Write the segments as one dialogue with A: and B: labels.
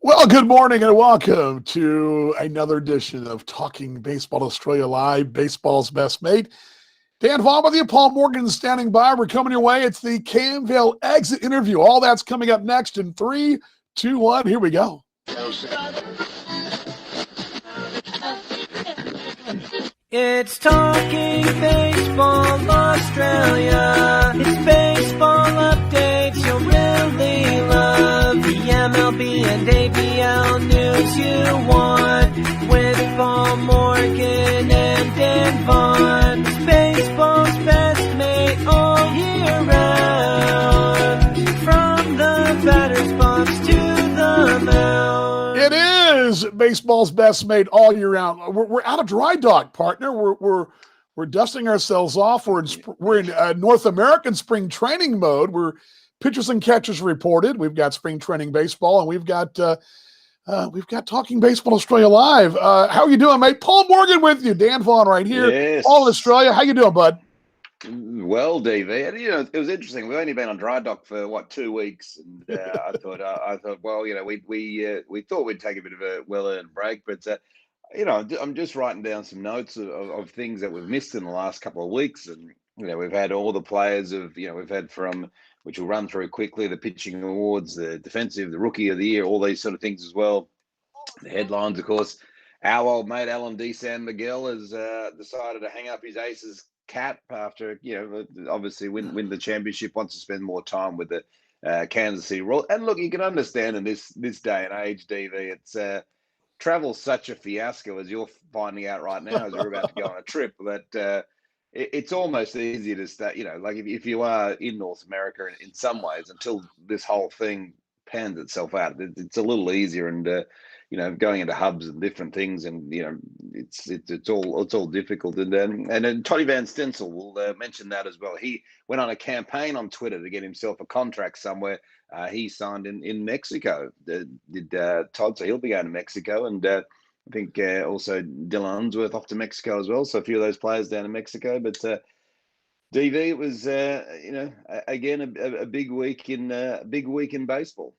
A: Well, good morning and welcome to another edition of Talking Baseball Australia Live, baseball's best mate. Dan Vaughn with you, Paul Morgan standing by. We're coming your way. It's the Camvale exit interview. All that's coming up next in 3, 2, 1. Here we go.
B: It's Talking Baseball Australia. It's baseball updates you'll really love. The MLB and ABL news you want. With Paul Morgan and Dan Vaughn. It's baseball's best mate all year round. From the batter's box to the mound.
A: It is baseball's best mate all year round. We're out of dry dock, partner. We're dusting ourselves off. We're in North American spring training mode. We're pitchers and catchers reported. We've got spring training baseball, and we've got Talking Baseball Australia Live. How are you doing, mate? Paul Morgan with you. Dan Vaughn right here.
C: Yes.
A: All in Australia. How you doing, bud?
C: Well, DV, and, it was interesting. We've only been on dry dock for 2 weeks, and I thought, well, we thought we'd take a bit of a well-earned break, but I'm just writing down some notes of things that we've missed in the last couple of weeks, and we've had all the players we've had from, which we'll run through quickly, the pitching awards, the defensive, the rookie of the year, all these sort of things as well. The headlines, of course. Our old mate Alan D. San Miguel has decided to hang up his aces cap after obviously win the championship, wants to spend more time with the Kansas City Royals. And look, you can understand in this day and age, DV, it's travel's such a fiasco, as you're finding out right now as we're about to go on a trip, that it's almost easier to stay, like if you are in North America in some ways, until this whole thing pans itself out, it's a little easier, and going into hubs and different things, and it's all difficult. And then Toddy Van Stencil will mention that as well. He went on a campaign on Twitter to get himself a contract somewhere. He signed in Mexico. Did Todd? So he'll be going to Mexico, and I think also Dylan Unsworth off to Mexico as well. So a few of those players down in Mexico. But DV, it was again a big week in baseball.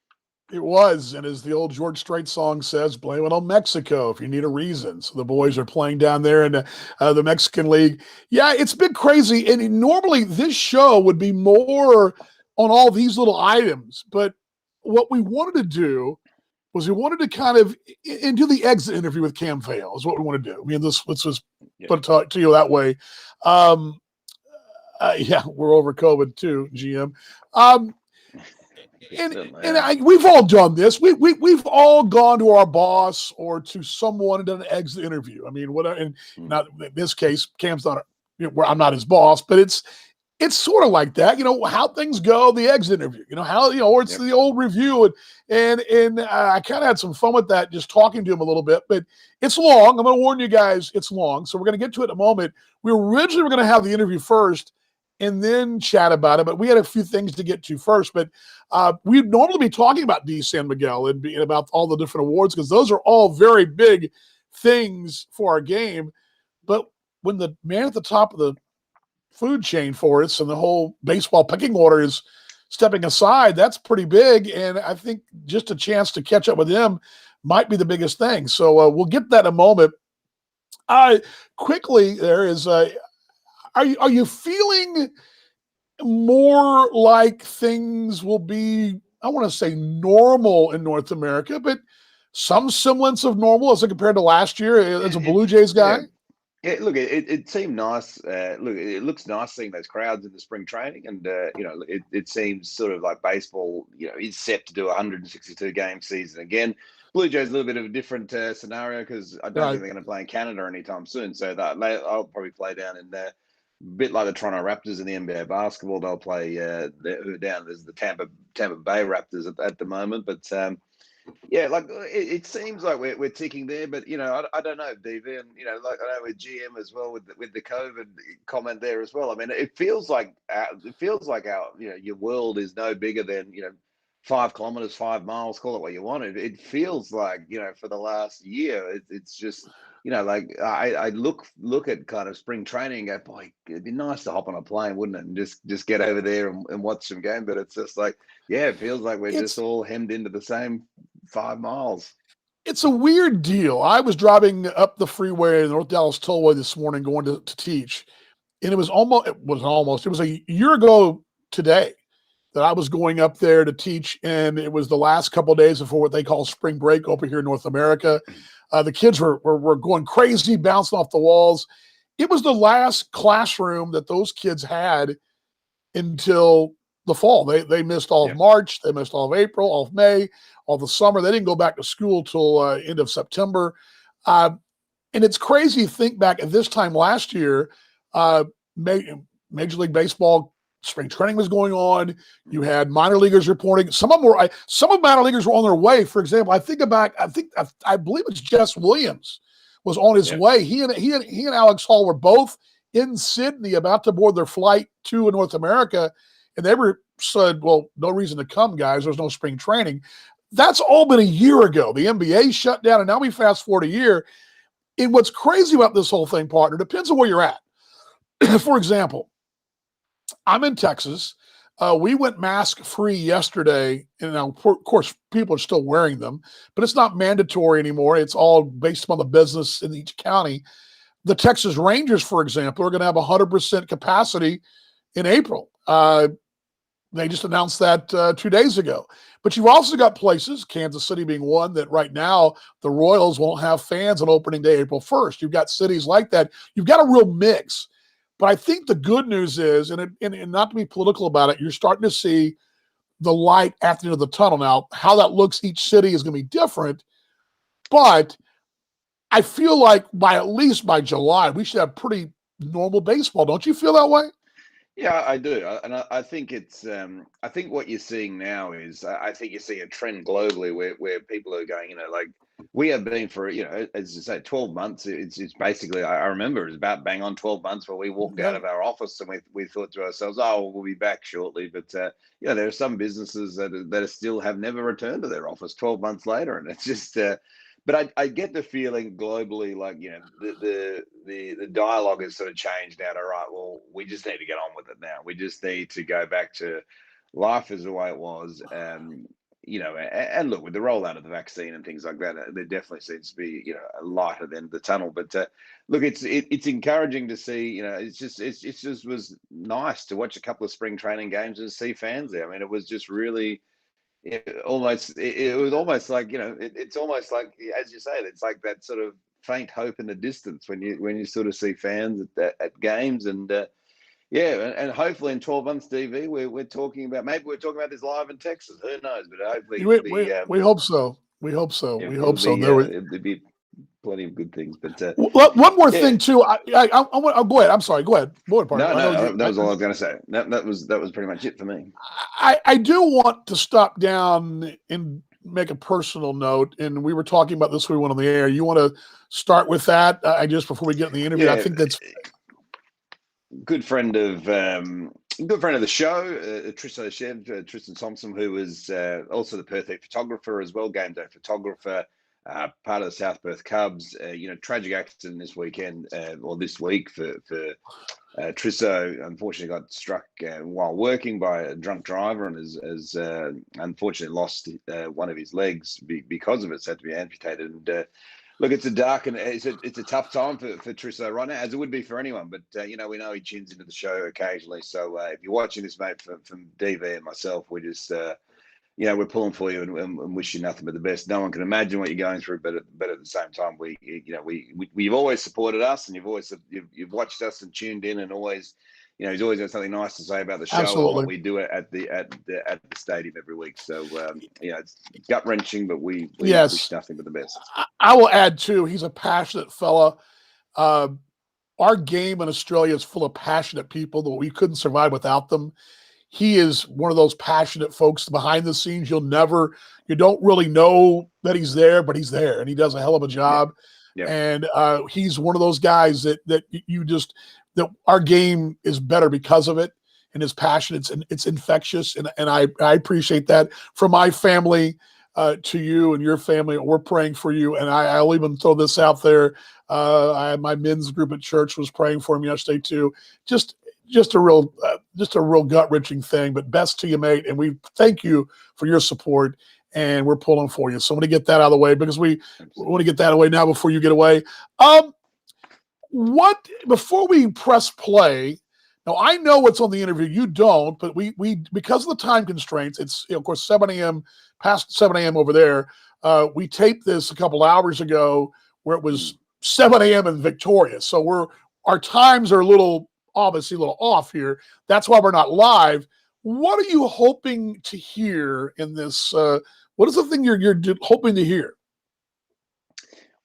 A: It was, and as the old George Strait song says, blame it on Mexico if you need a reason. So the boys are playing down there in the Mexican League. Yeah, it's been crazy, and normally this show would be more on all these little items, but what we wanted to do was we wanted to kind of do the exit interview with Camvale is what we want to do. I mean, let's just put it to you that way. Yeah, we're over COVID too, GM. We've all done this. We've all gone to our boss or to someone and done an exit interview. I mean, whatever. And not in this case, Cam's not. I'm not his boss, but it's sort of like that. How things go, the exit interview. Or it's the old review, and I kind of had some fun with that, just talking to him a little bit. But it's long. I'm going to warn you guys, it's long. So we're going to get to it in a moment. We originally were going to have the interview first and then chat about it, but we had a few things to get to first. But we'd normally be talking about D. San Miguel and about all the different awards, because those are all very big things for our game. But when the man at the top of the food chain for us and the whole baseball pecking order is stepping aside, that's pretty big. And I think just a chance to catch up with him might be the biggest thing. So we'll get that in a moment. Quickly, there is Are you feeling more like things will be, I want to say normal in North America, but some semblance of normal as compared to last year as a Blue Jays guy?
C: Yeah, look, it seemed nice. Look, it looks nice seeing those crowds in the spring training, and it seems sort of like baseball, is set to do a 162 game season again. Blue Jays a little bit of a different scenario, because I don't think they're going to play in Canada anytime soon. So I'll probably play down in there. A bit like the Toronto Raptors in the NBA basketball, they'll play down as the Tampa Bay Raptors at the moment. But yeah, like it seems like we're ticking there. But I don't know, DV, and like I know with GM as well with the COVID comment there as well. I mean, it feels like our your world is no bigger than 5 kilometers, 5 miles, call it what you want. It feels like, for the last year, it's just, like I look at kind of spring training and go, boy, it'd be nice to hop on a plane, wouldn't it? And just get over there and watch some game. But it's just like, yeah, it feels like we're just all hemmed into the same 5 miles.
A: It's a weird deal. I was driving up the freeway in the North Dallas Tollway this morning going to teach, and it was a year ago today that I was going up there to teach, and it was the last couple of days before what they call spring break over here in North America. The kids were going crazy, bouncing off the walls. It was the last classroom that those kids had until the fall. They missed all of March, they missed all of April, all of May, all the summer. They didn't go back to school till end of September. And it's crazy to think back at this time last year, Major League Baseball spring training was going on. You had minor leaguers reporting. Some of minor leaguers were on their way. For example, I believe it's Jess Williams was on his way. He and Alex Hall were both in Sydney about to board their flight to North America, and they were said, "Well, no reason to come, guys. There's no spring training." That's all been a year ago. The NBA shut down, and now we fast forward a year. And what's crazy about this whole thing, partner, depends on where you're at. For example, I'm in Texas. We went mask-free yesterday, and now, of course, people are still wearing them, but it's not mandatory anymore. It's all based upon the business in each county. The Texas Rangers, for example, are going to have 100% capacity in April. They just announced that 2 days ago. But you've also got places, Kansas City being one, that right now the Royals won't have fans on opening day, April 1st. You've got cities like that. You've got a real mix. But I think the good news is, and not to be political about it, you're starting to see the light at the end of the tunnel. Now, how that looks each city is going to be different, but I feel like at least by July, we should have pretty normal baseball. Don't you feel that way?
C: Yeah, I do, I think it's. I think what you're seeing now is, I think you see a trend globally where people are going. Like we have been for, as you say, 12 months. It's basically. I remember it was about bang on 12 months where we walked out of our office and we thought to ourselves, "Oh, we'll be back shortly." But there are some businesses that still have never returned to their office 12 months later, and it's just. But I get the feeling globally, like, the dialogue has sort of changed now to, right, well, we just need to get on with it now. We just need to go back to life as the way it was. And look, with the rollout of the vaccine and things like that, there definitely seems to be, a light at the end of the tunnel. But look, it's encouraging to see, it just was nice to watch a couple of spring training games and see fans there. I mean, it was just really. It was almost like, it's almost like, as you say, it's like that sort of faint hope in the distance when you sort of see fans at games. And and hopefully in 12 months, DV, we're talking about, maybe we're talking about this live in Texas. Who knows? But hopefully
A: we hope so. We hope so.
C: Yeah,
A: we hope so.
C: There'd be plenty of good things. But
A: one more thing too. I want. Go ahead. I'm sorry. Go ahead.
C: No, that was all I was going to say. That was pretty much it for me.
A: I do want to stop down and make a personal note, and we were talking about this when we went on the air. You want to start with that? Just before we get in the interview, I think that's
C: good friend of the show, Tristan Thompson, who was also the Perth photographer as well, game day photographer. Part of the South Perth Cubs, tragic accident this weekend or this week for Trisso. Unfortunately, got struck while working by a drunk driver and has unfortunately lost one of his legs because of it. So had to be amputated. And look, it's a dark and it's a tough time for Trisso right now, as it would be for anyone. But we know he tunes into the show occasionally. So if you're watching this, mate, from DV and myself, we just. We're pulling for you and wish you nothing but the best. No one can imagine what you're going through, but at the same time, we've always supported us, and you've watched us and tuned in, and always, he's always got something nice to say about the show.
A: Absolutely.
C: And what we do at the stadium every week. So it's gut wrenching, but we wish nothing but the best.
A: I will add too. He's a passionate fella. Our game in Australia is full of passionate people that we couldn't survive without them. He is one of those passionate folks behind the scenes. You don't really know that he's there, but he's there, and he does a hell of a job. Yeah. And he's one of those guys that our game is better because of it, and his passion. It's infectious, and I appreciate that. From my family to you and your family, we're praying for you. And I'll even throw this out there. My men's group at church was praying for him yesterday too. Just a real gut wrenching thing, but best to you, mate. And we thank you for your support. and we're pulling for you. So I'm going to get that out of the way because we want to get that away now before you get away. Before we press play, now I know what's on the interview, you don't, but we because of the time constraints, it's of course 7 a.m. past 7 a.m. over there. We taped this a couple hours ago where it was 7 a.m. in Victoria, so our times are obviously a little off here. That's why we're not live. What are you hoping to hear in this? What is the thing you're hoping to hear?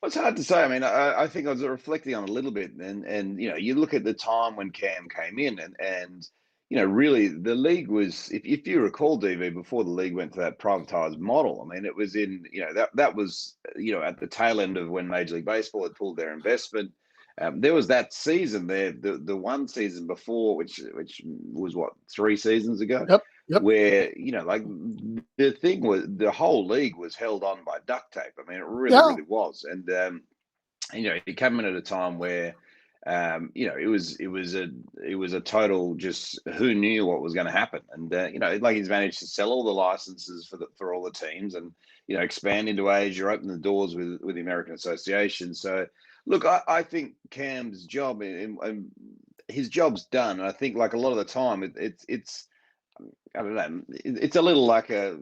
C: Well, it's hard to say. I mean, I think I was reflecting on a little bit, and you look at the time when Cam came in, and really the league was, if you recall, DV, before the league went to that privatized model. I mean, it was in that was at the tail end of when Major League Baseball had pulled their investment. There was that season there, the one season before, which was what, 3 seasons ago,
A: Yep.
C: where like the thing was, the whole league was held on by duct tape. I mean, it really was, and it came in at a time where it was a total, just who knew what was going to happen, and like he's managed to sell all the licenses for all the teams, and expand into Asia, open the doors with the American Association. So. Look, I think Cam's job, and his job's done. And I think, like a lot of the time, it's I don't know, it's a little like a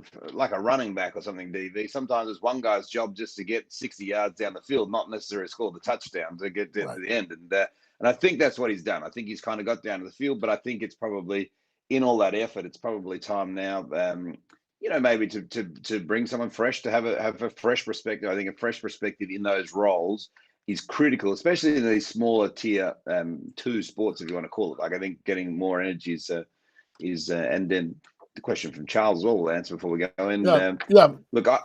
C: running back or something. DV. Sometimes it's one guy's job just to get 60 yards down the field, not necessarily score the touchdown to get to the end. And I think that's what he's done. I think he's kind of got down to the field, but I think it's probably, in all that effort, it's probably time now. Maybe to bring someone fresh, to have a fresh perspective. I think a fresh perspective in those roles is critical, especially in these smaller tier 2 sports, if you want to call it. Like, I think getting more energy is and then the question from Charles as well, we'll answer before we go in. Look, I'm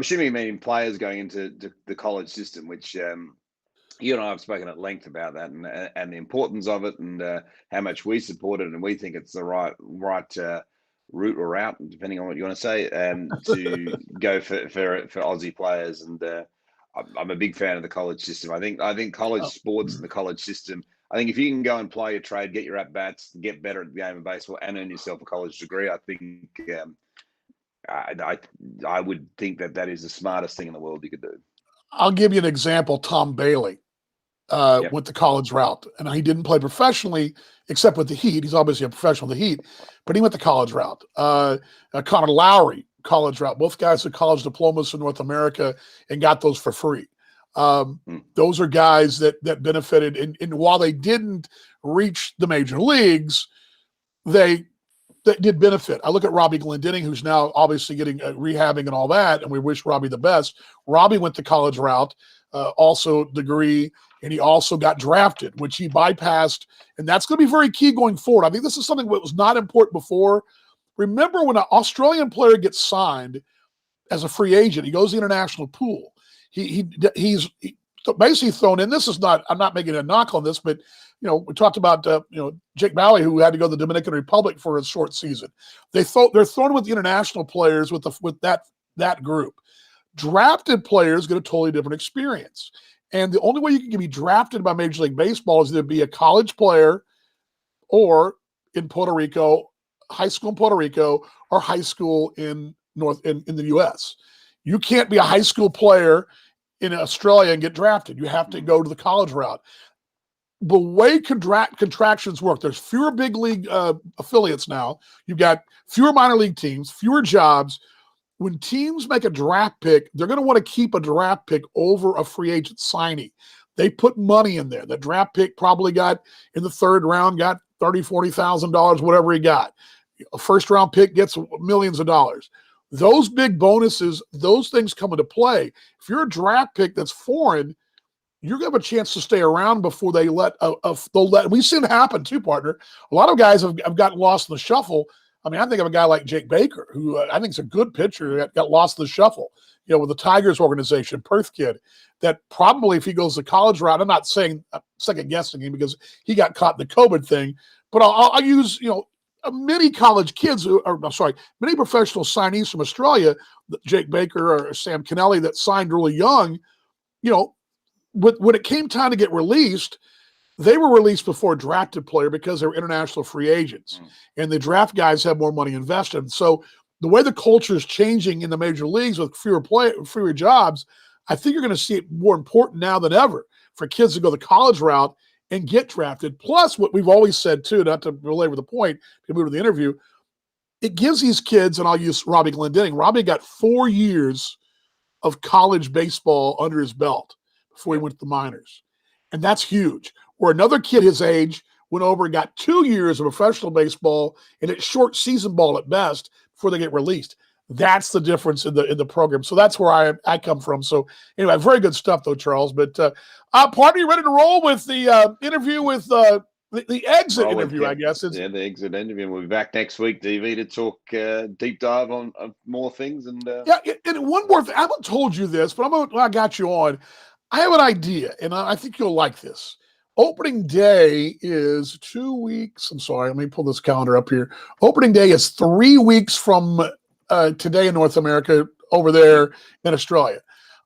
C: assuming you mean players going into the college system, which you and I have spoken at length about that, and the importance of it, and how much we support it, and we think it's the right route or route, depending on what you want to say, to go for Aussie players. And I'm a big fan of the college system. I think college sports and the college system, I think if you can go and play your trade, get your at-bats, get better at the game of baseball, and earn yourself a college degree, I think I would think that is the smartest thing in the world you could do.
A: I'll give you an example. Tom Bailey went the college route, and he didn't play professionally except with the Heat. He's obviously a professional with the Heat, but he went the college route. Connor Lowry, college route. Both guys had college diplomas in North America and got those for free. Those are guys that benefited, and while they didn't reach the major leagues, they did benefit. I look at Robbie Glendinning, who's now obviously getting rehabbing and all that, and we wish Robbie the best. Robbie went the college route, also degree, and he also got drafted, which he bypassed, and that's going to be very key going forward. I think this is something that was not important before. Remember, when an Australian player gets signed as a free agent, he goes to the international pool. He's basically thrown in. This is not, I'm not making a knock on this, but we talked about Jake Vale, who had to go to the Dominican Republic for a short season. They're thrown with the international players with that group. Drafted players get a totally different experience, and the only way you can be drafted by Major League Baseball is either be a college player, or in Puerto Rico, high school in Puerto Rico, or high school in the U.S. You can't be a high school player in Australia and get drafted. You have to go to the college route. The way contractions work, there's fewer big league affiliates now. You've got fewer minor league teams, fewer jobs. When teams make a draft pick, they're going to want to keep a draft pick over a free agent signee. They put money in there. The draft pick probably got in the 3rd round, got $30,000, $40,000, whatever he got. A first-round pick gets millions of dollars. Those big bonuses, those things come into play. If you're a draft pick that's foreign, you're going to have a chance to stay around before they let we've seen it happen too, partner. A lot of guys have gotten lost in the shuffle. I mean, I think of a guy like Jake Baker, who I think is a good pitcher, that got lost in the shuffle, with the Tigers organization, Perth kid, that probably if he goes the college route, I'm not saying second guessing him because he got caught in the COVID thing, but I'll use, many college kids, many professional signees from Australia, Jake Baker or Sam Kennelly, that signed really young, when it came time to get released, they were released before a drafted player because they were international free agents. And the draft guys have more money invested. So the way the culture is changing in the major leagues with fewer jobs, I think you're going to see it more important now than ever for kids to go the college route and get drafted. Plus, what we've always said too, not to belabor the point, to move to the interview, it gives these kids, and I'll use Robbie Glendenning. Robbie got 4 years of college baseball under his belt before he went to the minors. And that's huge. Where another kid his age went over and got 2 years of professional baseball, and it's short season ball at best before they get released. That's the difference in the program. So that's where I come from. So anyway, very good stuff though, Charles. But partner, you ready to roll with the interview with the exit interview, I guess.
C: The exit interview. We'll be back next week, DV, to talk deep dive on more things. And
A: and one more thing. I haven't told you this, but I got you on. I have an idea, and I think you'll like this. Opening day is 2 weeks. I'm sorry, let me pull this calendar up here. Opening day is 3 weeks from today in North America, over there in Australia.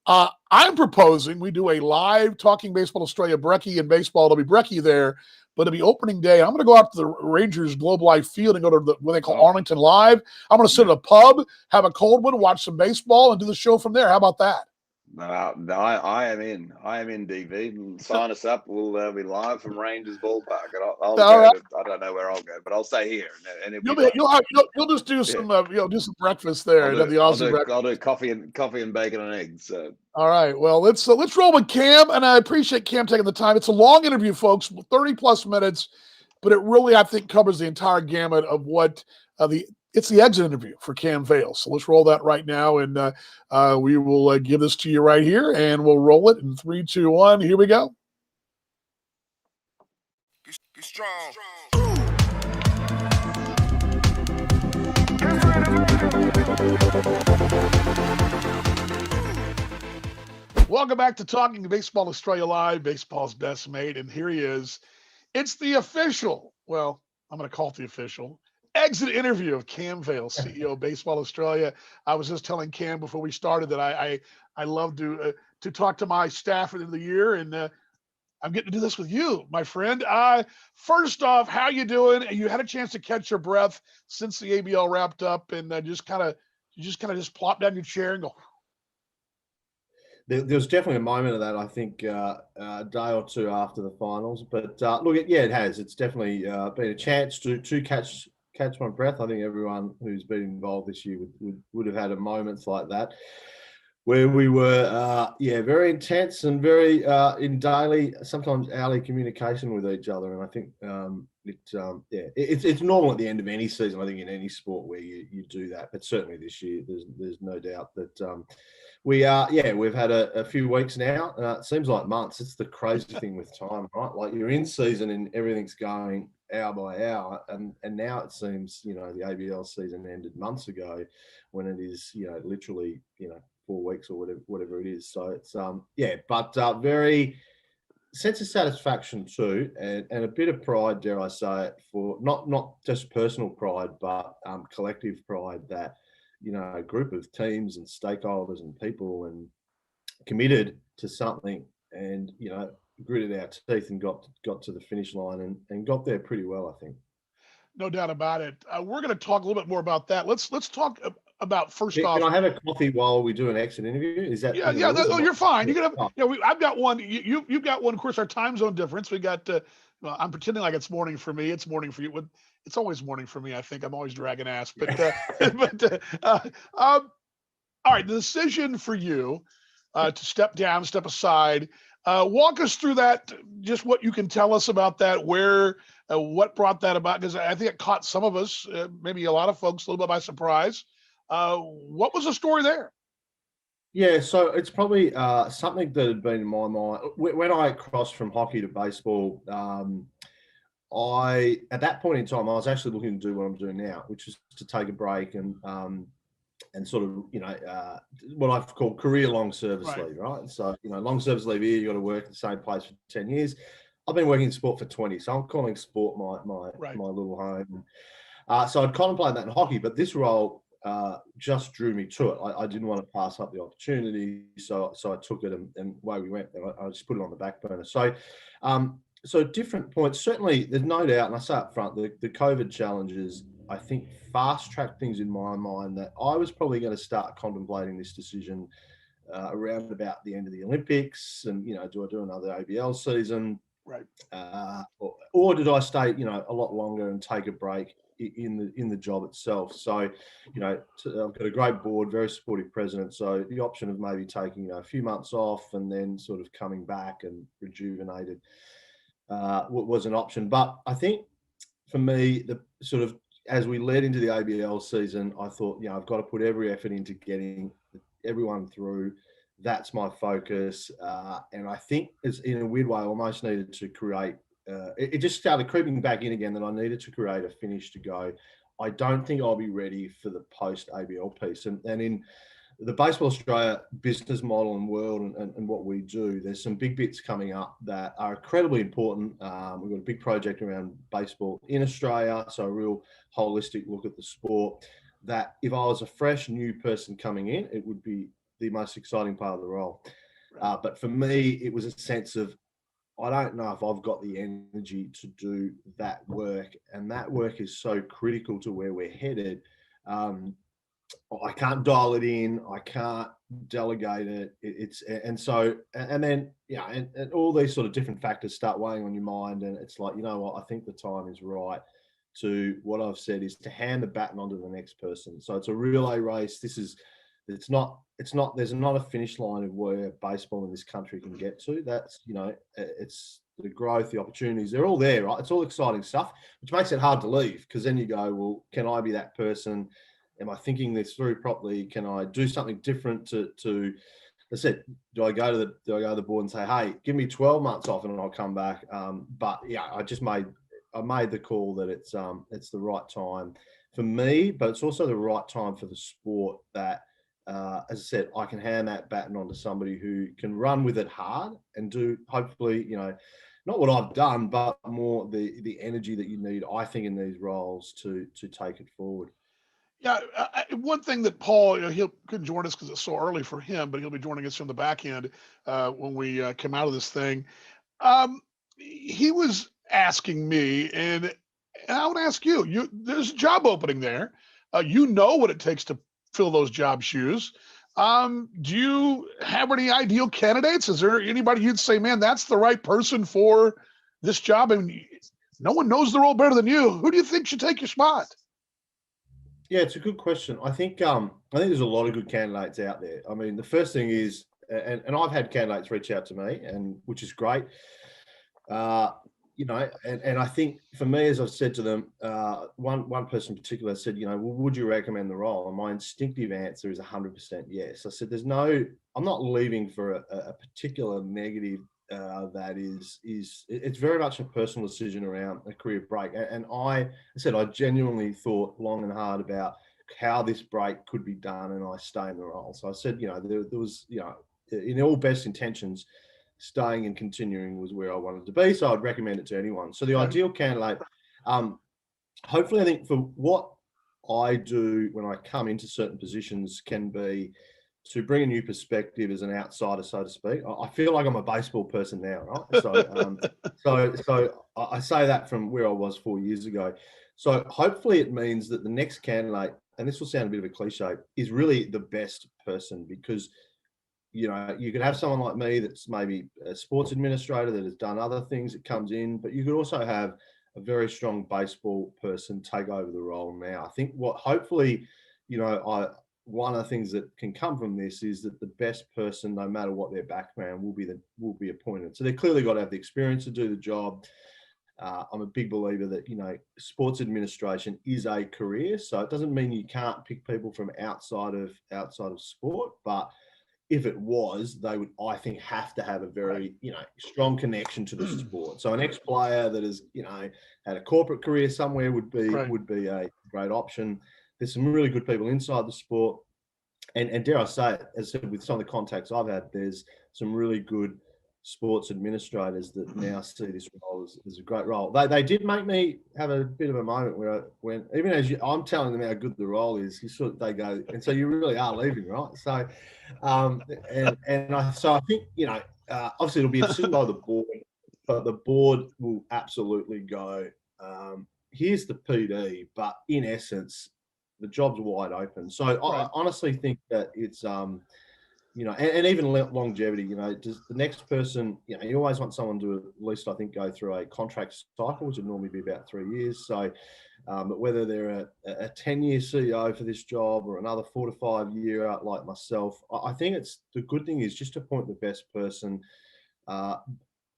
A: I'm proposing we do a live Talking Baseball Australia brekkie and baseball. It'll be brekkie there, but it'll be opening day. I'm going to go out to the Rangers Globe Life Field and go to what they call Arlington Live. I'm going to sit at a pub, have a cold one, watch some baseball, and do the show from there. How about that?
C: I am in. I am in, DV. Sign us up. We'll be live from Rangers Ballpark. And I'll go. Right. I don't know where I'll go, but I'll stay here. And
A: you'll just do some do some breakfast there.
C: I'll do coffee and bacon and eggs. So.
A: All right. Well, let's roll with Cam, and I appreciate Cam taking the time. It's a long interview, folks, 30+ minutes, but it really, I think, covers the entire gamut of what it's the exit interview for Cam Vale. So let's roll that right now, and we will give this to you right here, and we'll roll it in 3, 2, 1. Here we go.
D: Be strong.
A: Welcome back to Talking Baseball Australia Live, baseball's best mate, and here he is. It's the official, well, I'm going to call it the official, exit interview of Cam Vale, CEO of Baseball Australia. I was just telling Cam before we started that I love to talk to my staff at the end of the year, and I'm getting to do this with you, my friend. First off, how you doing? You had a chance to catch your breath since the ABL wrapped up, and just kind of plop down your chair and go.
E: There was definitely a moment of that, I think, a day or two after the finals. But look, it has. It's definitely been a chance to catch my breath. I think everyone who's been involved this year would have had moments like that, where we were, very intense and very in daily, sometimes hourly communication with each other. And I think it's normal at the end of any season. I think in any sport where you do that, but certainly this year, there's no doubt that we've had a few weeks now. It seems like months. It's the crazy thing with time, right? Like you're in season and everything's going hour by hour, and now it seems the ABL season ended months ago, when it is literally 4 weeks or whatever it is. So it's very sense of satisfaction too, and a bit of pride, dare I say it, for not just personal pride, but collective pride that a group of teams and stakeholders and people and committed to something, and gritted our teeth and got to the finish line and got there pretty well, I think.
A: No doubt about it. We're going to talk a little bit more about that. Let's talk about first off.
E: Can I have a coffee while we do an exit interview? Is that?
A: Yeah. No, you're fine. You can have. I've got one. You've got one. Of course, our time zone difference. We got. I'm pretending like it's morning for me. It's morning for you. It's always morning for me. I think I'm always dragging ass. But all right. The decision for you to step down, step aside. Walk us through that. Just what you can tell us about that. Where. What brought that about? Because I think it caught some of us, maybe a lot of folks, a little bit by surprise. What was the story there?
E: Yeah, so it's probably something that had been in my mind. When I crossed from hockey to baseball, at that point in time, I was actually looking to do what I'm doing now, which is to take a break and sort of, what I've called career long service leave, right? So, long service leave here, you got to work at the same place for 10 years. I've been working in sport for 20, so I'm calling sport my little home. So I'd contemplated that in hockey, but this role just drew me to it. I didn't want to pass up the opportunity, so I took it, and away we went. I just put it on the back burner. So different points. Certainly, there's no doubt, and I say up front, the COVID challenges I think, fast-tracked things in my mind that I was probably going to start contemplating this decision around about the end of the Olympics, and do I do another ABL season,
A: Right.
E: Or did I stay a lot longer and take a break in the job itself? So I've got a great board, very supportive president, so the option of maybe taking a few months off and then sort of coming back and rejuvenated was an option. But I think for me, the sort of as we led into the ABL season, I thought, I've got to put every effort into getting everyone through. That's my focus. And I think it's, in a weird way, I almost needed to create, it just started creeping back in again that I needed to create a finish to go. I don't think I'll be ready for the post ABL piece. And in the Baseball Australia business model and world and what we do, there's some big bits coming up that are incredibly important. We've got a big project around baseball in Australia, so a real holistic look at the sport, that if I was a fresh new person coming in, it would be the most exciting part of the role. But for me, it was a sense of, I don't know if I've got the energy to do that work, and that work is so critical to where we're headed. I can't dial it in. I can't delegate it. And all these sort of different factors start weighing on your mind, and it's like, what, I think the time is right to, what I've said is to hand the baton on to the next person. So it's a relay race. There's not a finish line of where baseball in this country can get to. That's, it's the growth, the opportunities, they're all there, right? It's all exciting stuff, which makes it hard to leave, because then you go, well, can I be that person? Am I thinking this through properly? Can I do something different to I said, do I go to the board and say, hey, give me 12 months off and I'll come back? But yeah, I made the call that it's the right time for me, but it's also the right time for the sport, that as I said, I can hand that baton on to somebody who can run with it hard and do, hopefully, not what I've done, but more the energy that you need, I think, in these roles to take it forward.
A: Yeah, one thing that Paul, he couldn't join us because it's so early for him, but he'll be joining us from the back end when we come out of this thing. He was asking me, and I would ask you, there's a job opening there. You know what it takes to fill those job shoes. Do you have any ideal candidates? Is there anybody you'd say, man, that's the right person for this job? I mean, no one knows the role better than you. Who do you think should take your spot?
E: Yeah, it's a good question. I think there's a lot of good candidates out there. I mean, the first thing is, and I've had candidates reach out to me, and which is great. And I think for me, as I've said to them, one person in particular said, well, would you recommend the role? And my instinctive answer is 100% yes. I said, I'm not leaving for a particular negative. That it's very much a personal decision around a career break. And I said, I genuinely thought long and hard about how this break could be done, and I stay in the role. So I said, there was, in all best intentions, staying and continuing was where I wanted to be. So I'd recommend it to anyone. So the ideal candidate, hopefully, I think for what I do when I come into certain positions, can be to bring a new perspective as an outsider, so to speak. I feel like I'm a baseball person now, right? So I say that from where I was 4 years ago. So hopefully it means that the next candidate, and this will sound a bit of a cliche, is really the best person, because you could have someone like me that's maybe a sports administrator that has done other things that comes in, but you could also have a very strong baseball person take over the role now. I think what hopefully, one of the things that can come from this is that the best person, no matter what their background, will be appointed. So they've clearly got to have the experience to do the job. I'm a big believer that, sports administration is a career. So it doesn't mean you can't pick people from outside of sport, but if it was, they would, I think, have to have a very, strong connection to the sport. So an ex-player that has, had a corporate career somewhere would be a great option. There's some really good people inside the sport. And dare I say it, as I said, with some of the contacts I've had, there's some really good sports administrators that now see this role as a great role. They did make me have a bit of a moment where even as I'm telling them how good the role is, they go, and so you really are leaving, right? So, so I think, obviously it'll be a decision by the board, but the board will absolutely go, here's the PD, but in essence, the job's wide open. So I honestly think that it's and even longevity, does the next person, you always want someone to at least, I think, go through a contract cycle, which would normally be about 3 years. So, but whether they're a 10-year CEO for this job or another 4 to 5 year out like myself, I think it's the good thing is just to appoint the best person.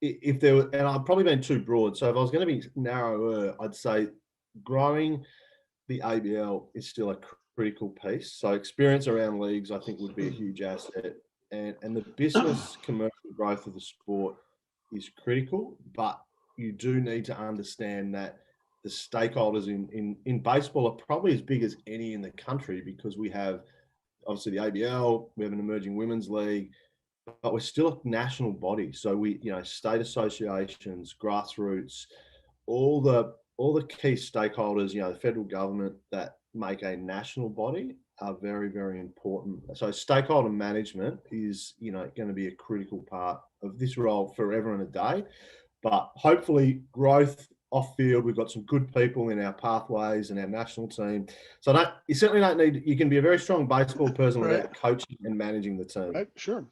E: If there were, and I've probably been too broad. So if I was going to be narrower, I'd say growing the ABL is still a critical piece. So experience around leagues, I think, would be a huge asset. And the business commercial growth of the sport is critical, but you do need to understand that the stakeholders in baseball are probably as big as any in the country, because we have obviously the ABL, we have an emerging women's league, but we're still a national body. So we, state associations, grassroots, all the key stakeholders, the federal government that make a national body are very, very important. So stakeholder management is, going to be a critical part of this role forever and a day. But hopefully growth off field, we've got some good people in our pathways and our national team. So you certainly don't need, you can be a very strong baseball person without coaching and managing the team.
A: Right, sure.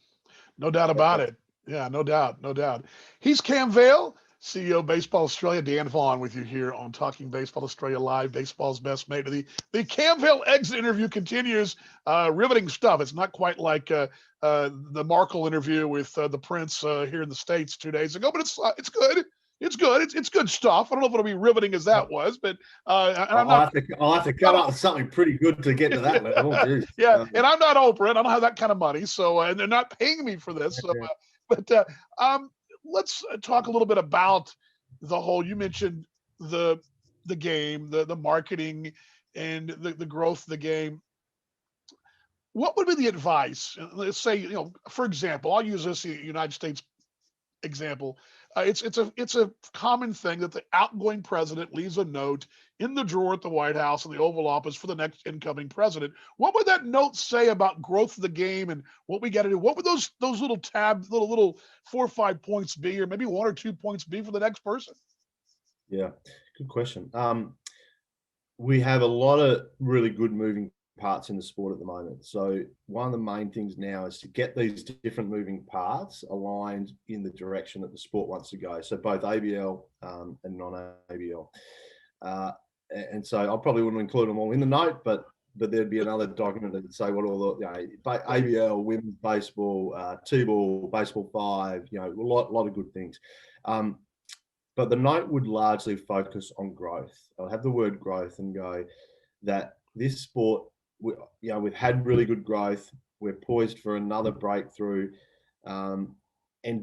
A: No doubt about it. Yeah, no doubt. He's Cam Vale, CEO of Baseball Australia. Dan Vaughn with you here on Talking Baseball Australia Live, baseball's best mate. The Cam Vale exit interview continues. Riveting stuff. It's not quite like the Markle interview with the Prince here in the States 2 days ago, but it's good. It's good. It's good stuff. I don't know if it'll be riveting as that was, but
E: I'll have to come up with something pretty good to get to that level. Geez.
A: Yeah, and I'm not Oprah. I don't have that kind of money, so and they're not paying me for this. So, but let's talk a little bit about the whole. You mentioned the game, the marketing, and the growth of the game. What would be the advice? Let's say, for example, I'll use this United States example. It's a common thing that the outgoing president leaves a note in the drawer at the White House in the Oval Office for the next incoming president. What would that note say about growth of the game and what we got to do? What would those little little 4 or 5 points be, or maybe 1 or 2 points be for the next person?
E: Yeah, good question. We have a lot of really good moving parts in the sport at the moment. So one of the main things now is to get these different moving parts aligned in the direction that the sport wants to go. So both ABL and non-ABL. And so I probably wouldn't include them all in the note, but there'd be another document that would say what all the ABL, women's baseball, T-ball, baseball 5, a lot of good things. But the note would largely focus on growth. I'll have the word growth and go that this sport, we've had really good growth. We're poised for another breakthrough, and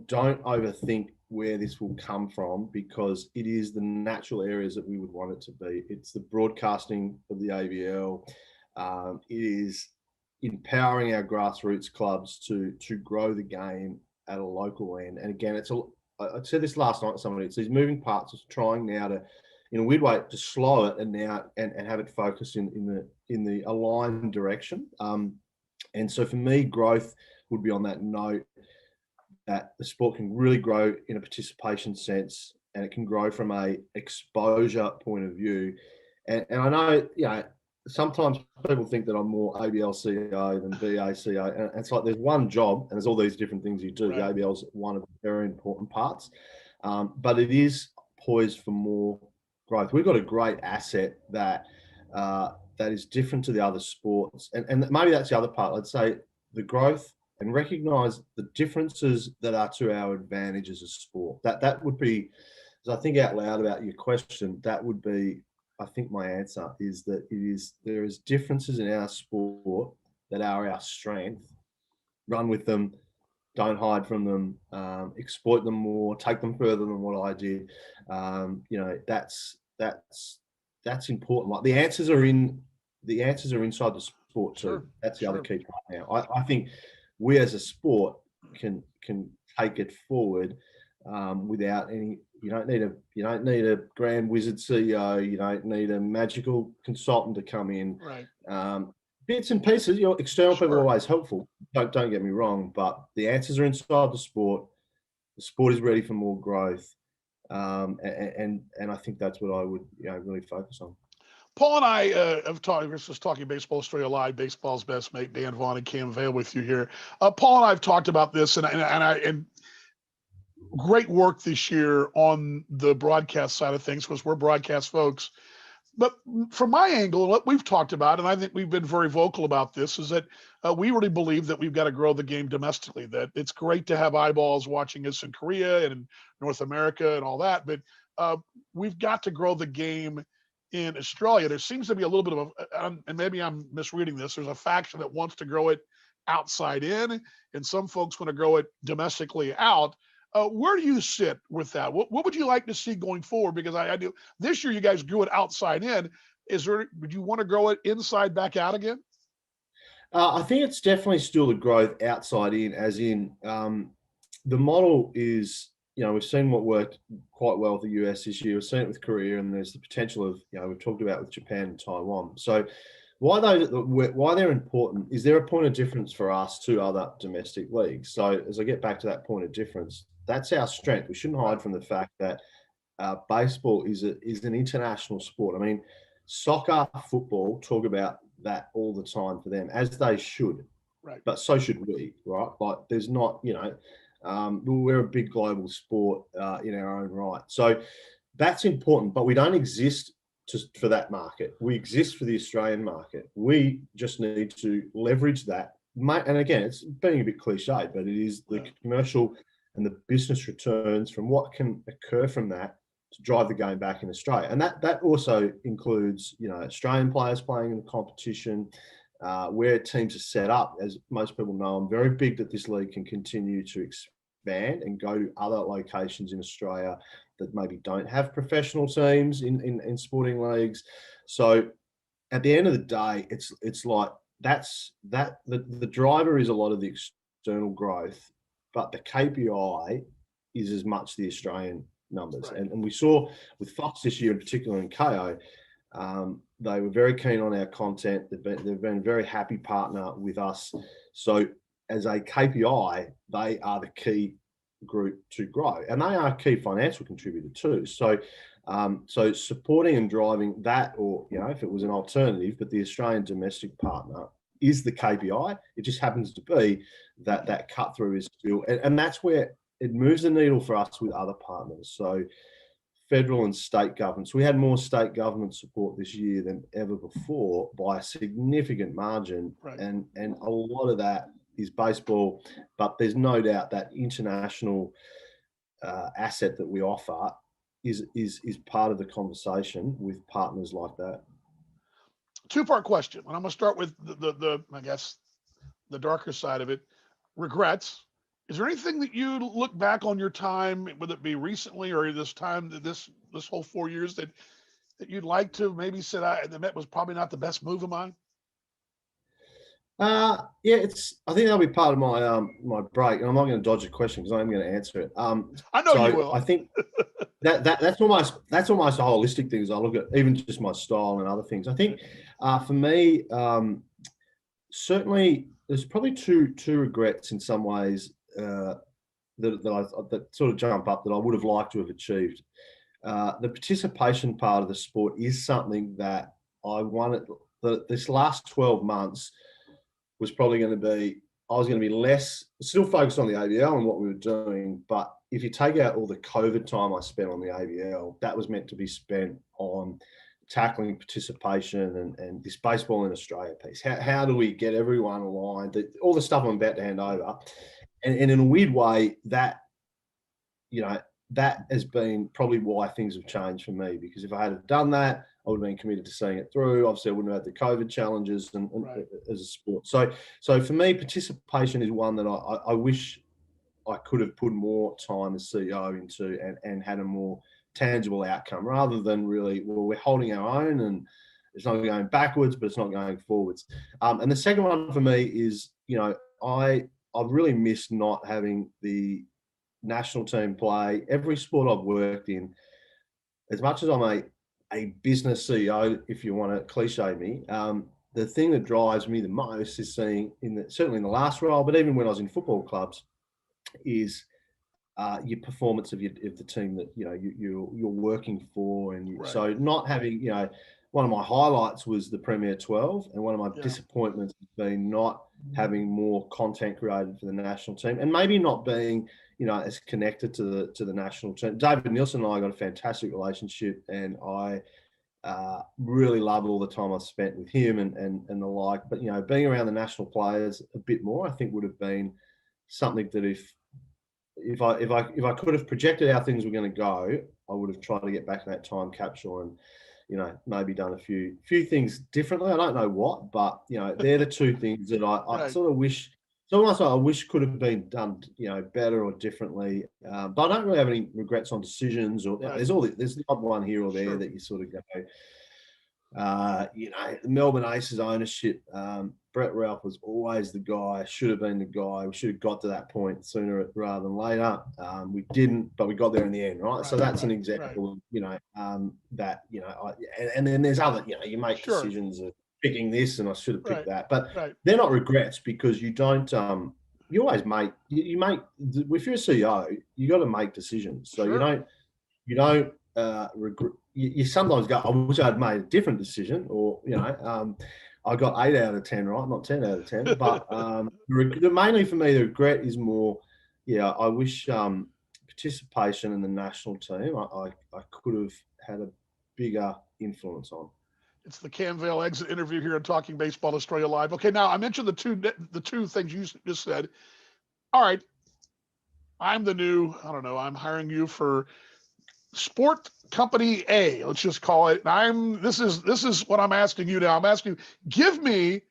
E: don't overthink where this will come from, because it is the natural areas that we would want it to be. It's the broadcasting of the ABL. It is empowering our grassroots clubs to grow the game at a local end. And again, I said this last night to somebody, it's these moving parts of trying now to, in a weird way, to slow it and now and have it focused in the aligned direction. And so for me, growth would be on that note that the sport can really grow in a participation sense, and it can grow from a exposure point of view. And I know, sometimes people think that I'm more ABL CEO than BA CEO. And it's like there's one job and there's all these different things you do. Right. The ABL is one of the very important parts, but it is poised for more growth. We've got a great asset that is different to the other sports. And maybe that's the other part. I'd say the growth and recognize the differences that are to our advantage as a sport. That would be, as I think out loud about your question, that would be, I think my answer is that there is differences in our sport that are our strength. Run with them, don't hide from them, exploit them more, take them further than what I did. That's important. Like the answers are inside the sport too. Sure. That's the other key part now. I think we as a sport can take it forward without any. You don't need a grand wizard CEO. You don't need a magical consultant to come in.
A: Right.
E: Bits and pieces. External people are always helpful. Don't get me wrong, but the answers are inside the sport. The sport is ready for more growth. And I think that's what I would really focus on.
A: Paul and I have talked. We're just talking Baseball Australia Live, baseball's best mate, Dan Vaughn and Cam Vale with you here. Paul and I have talked about this, and great work this year on the broadcast side of things, because we're broadcast folks. But from my angle, what we've talked about, and I think we've been very vocal about this, is that we really believe that we've got to grow the game domestically. That it's great to have eyeballs watching us in Korea and in North America and all that, but we've got to grow the game in Australia. There seems to be a little bit of and maybe I'm misreading this, there's a faction that wants to grow it outside in, and some folks want to grow it domestically out. Where do you sit with that? What would you like to see going forward? Because I do. This year you guys grew it outside in. Would you want to grow it inside back out again?
E: I think it's definitely still the growth outside in, as in the model is, we've seen what worked quite well with the US this year. We've seen it with Korea, and there's the potential of, we've talked about with Japan and Taiwan. So why they're important is they're a point of difference for us to other domestic leagues. So as I get back to that point of difference, that's our strength. We shouldn't hide from the fact that baseball is an international sport. I mean, soccer, football talk about that all the time for them, as they should.
A: Right.
E: But so should we, right? Like there's not, we're a big global sport in our own right. So that's important, but we don't exist for that market. We exist for the Australian market. We just need to leverage that. And again, it's being a bit cliched, but it is the commercial and the business returns from what can occur from that to drive the game back in Australia. And that also includes, Australian players playing in the competition, where teams are set up. As most people know, I'm very big that this league can continue to expand and go to other locations in Australia that maybe don't have professional teams in sporting leagues. So at the end of the day, it's like the driver is a lot of the external growth, but the KPI is as much the Australian numbers. Right. And we saw with Fox this year, in particular in KO, they were very keen on our content. They've been a very happy partner with us. So as a KPI, they are the key group to grow, and they are a key financial contributor too. So supporting and driving that, or if it was an alternative, but the Australian domestic partner is the KPI. It just happens to be that cut through is still, and that's where it moves the needle for us with other partners. So federal and state governments, we had more state government support this year than ever before by a significant margin. Right. And a lot of that is baseball, but there's no doubt that international asset that we offer is part of the conversation with partners like that.
A: Two-part question, and I'm going to start with the I guess the darker side of it. Regrets. Is there anything that you look back on your time, whether it be recently or this time, this whole 4 years, that you'd like to maybe say that was probably not the best move of mine?
E: I think that'll be part of my my break, and I'm not going to dodge a question because I'm going to answer it.
A: I know you will.
E: I think that's almost a holistic thing. As I look at even just my style and other things. I think for me, certainly there's probably two regrets in some ways that sort of jump up that I would have liked to have achieved. The participation part of the sport is something that I wanted. This last 12 months was probably going to be, I was going to be less, still focused on the ABL and what we were doing. But if you take out all the COVID time I spent on the ABL, that was meant to be spent on tackling participation and this baseball in Australia piece. How do we get everyone aligned? All the stuff I'm about to hand over. And in a weird way, that has been probably why things have changed for me, because if I had done that, I would have been committed to seeing it through. Obviously, I wouldn't have had the COVID challenges and right. As a sport. So for me, participation is one that I wish I could have put more time as CEO into and had a more tangible outcome, rather than really, well, we're holding our own and it's not going backwards, but it's not going forwards. And the second one for me is, I've really missed not having the national team play. Every sport I've worked in, as much as I'm a business CEO, if you want to cliche me, the thing that drives me the most is seeing, certainly in the last role, but even when I was in football clubs, is your performance of the team that you're working for, and
A: Right.
E: so not having one of my highlights was the Premier 12, and one of my
A: Yeah.
E: disappointments has been not having more content created for the national team, and maybe not being as connected to the national team. David Nielsen and I got a fantastic relationship, and I really love all the time I've spent with him and the like. But being around the national players a bit more, I think would have been something that if I could have projected how things were going to go, I would have tried to get back in that time capsule and maybe done a few things differently. I don't know what, but they're the two things that I
A: Right.
E: sort of wish. It's almost like I wish could have been done, better or differently. But I don't really have any regrets on decisions, or
A: Right.
E: there's not one here or there
A: Sure.
E: that you sort of go, Melbourne Aces ownership. Brett Ralph was always the guy. Should have been the guy. We should have got to that point sooner rather than later. We didn't, but we got there in the end, right? So that's an example of and then there's other. You make
A: Sure.
E: decisions of picking this, and I should have picked
A: Right.
E: that, but
A: Right.
E: they're not regrets because you don't. You always make. You make. If you're a CEO, you got to make decisions. So
A: Sure.
E: you don't regret. You sometimes go, I wish I'd made a different decision, or I got 8 out of 10 right, not 10 out of 10. But mainly for me, the regret is more, I wish participation in the national team, I could have had a bigger influence on.
A: It's the Cam Vale exit interview here on Talking Baseball Australia Live. Okay, now I mentioned the two things you just said. All right, I'm the new, I don't know, I'm hiring you for Sport Company A, let's just call it. And this is what I'm asking you now. I'm asking you, give me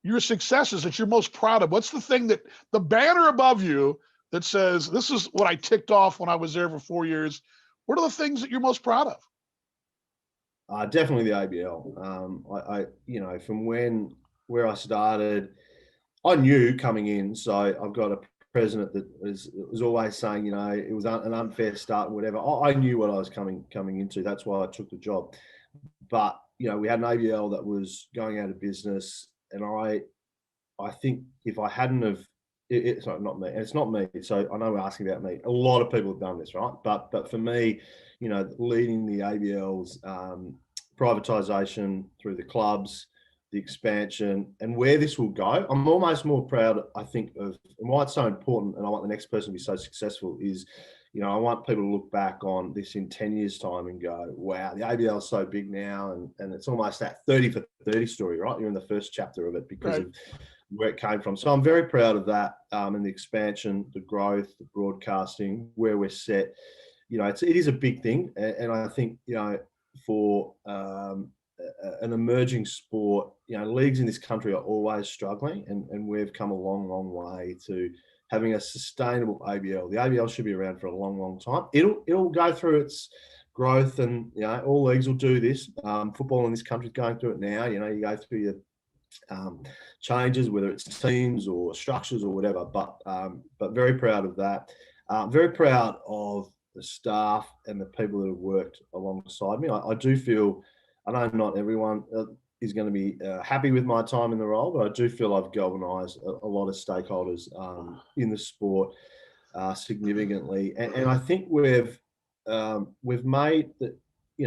A: your successes that you're most proud of. What's the thing that the banner above you that says this is what I ticked off when I was there for 4 years? What are the things that you're most proud of?
E: Definitely the ABL. From where I started, I knew coming in. So I've got a president that was always saying, it was an unfair start and whatever. I knew what I was coming into. That's why I took the job. But we had an ABL that was going out of business, and I think if I hadn't have, it's not me, and it's not me. So I know we're asking about me. A lot of people have done this, right? But for me, leading the ABL's privatisation through the clubs, the expansion, and where this will go, I'm almost more proud, I think, of, and why it's so important, and I want the next person to be so successful is, I want people to look back on this in 10 years' time and go, wow, the ABL is so big now, and it's almost that 30 for 30 story, right? You're in the first chapter of it because of where it came from. So I'm very proud of that, and the expansion, the growth, the broadcasting, where we're set. It is a big thing, and I think, for an emerging sport, leagues in this country are always struggling, and we've come a long, long way to having a sustainable ABL. The ABL should be around for a long, long time. It'll go through its growth, and all leagues will do this. Football in this country is going through it now. You go through your changes, whether it's teams or structures or whatever. But very proud of that. Very proud of the staff and the people that have worked alongside me. I do feel, I know not everyone is going to be happy with my time in the role, but I do feel I've galvanised a lot of stakeholders in the sport significantly, and I think we've made that.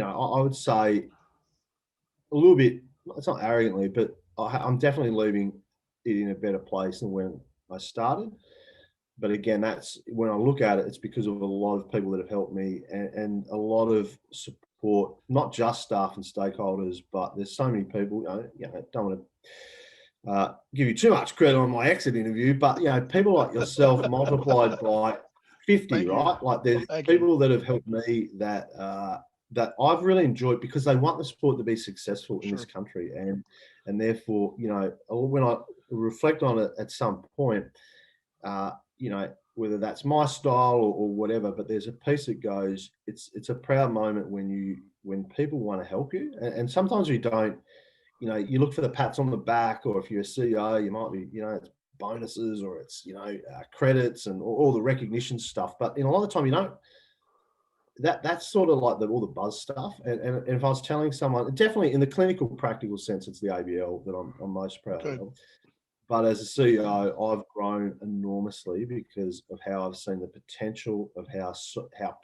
E: I would say a little bit. It's not arrogantly, but I'm definitely leaving it in a better place than when I started. But again, that's when I look at it, it's because of a lot of people that have helped me and a lot of support, not just staff and stakeholders, but there's so many people. Don't want to give you too much credit on my exit interview, but people like yourself multiplied by 50, right? Like there's people that have helped me that I've really enjoyed because they want the sport to be successful in this country, and therefore, when I reflect on it at some point, whether that's my style or whatever, but there's a piece that goes, it's a proud moment when people want to help you. And sometimes you don't, you look for the pats on the back, or if you're a CEO, you might be, it's bonuses or it's, credits and all the recognition stuff. But a lot of the time you don't, that's sort of like all the buzz stuff. And if I was telling someone, definitely in the clinical, practical sense, it's the ABL that I'm most proud of. But as a CEO, I've grown enormously because of how I've seen the potential of how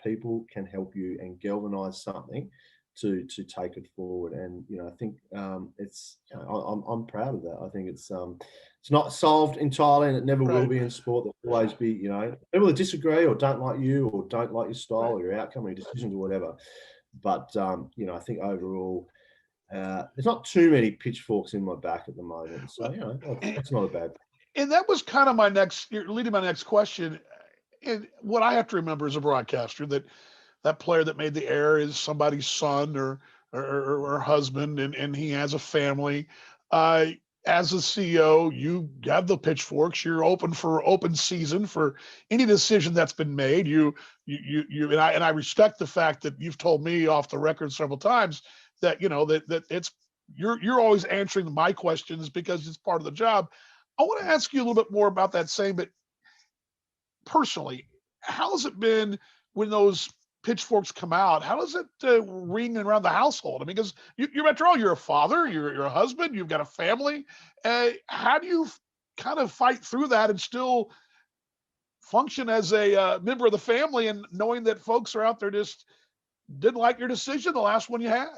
E: people can help you and galvanise something to take it forward. And I think it's I'm proud of that. I think it's not solved entirely, and it never will be in sport. There'll always be people that disagree or don't like you or don't like your style or your outcome or your decisions or whatever. But I think overall, there's not too many pitchforks in my back at the moment, so that's not a bad thing.
A: And that was kind of you're leading my next question. And what I have to remember as a broadcaster, that player that made the error is somebody's son or husband, and he has a family. As a CEO, you have the pitchforks. You're open for open season for any decision that's been made. And I respect the fact that you've told me off the record several times that that it's you're always answering my questions because it's part of the job. I want to ask you a little bit more about that same, but personally, how has it been when those pitchforks come out? How does it ring around the household? I mean, because you're after all, you're a father, you're a husband, you've got a family. How do you kind of fight through that and still function as a member of the family, and knowing that folks are out there just didn't like your decision, the last one you had?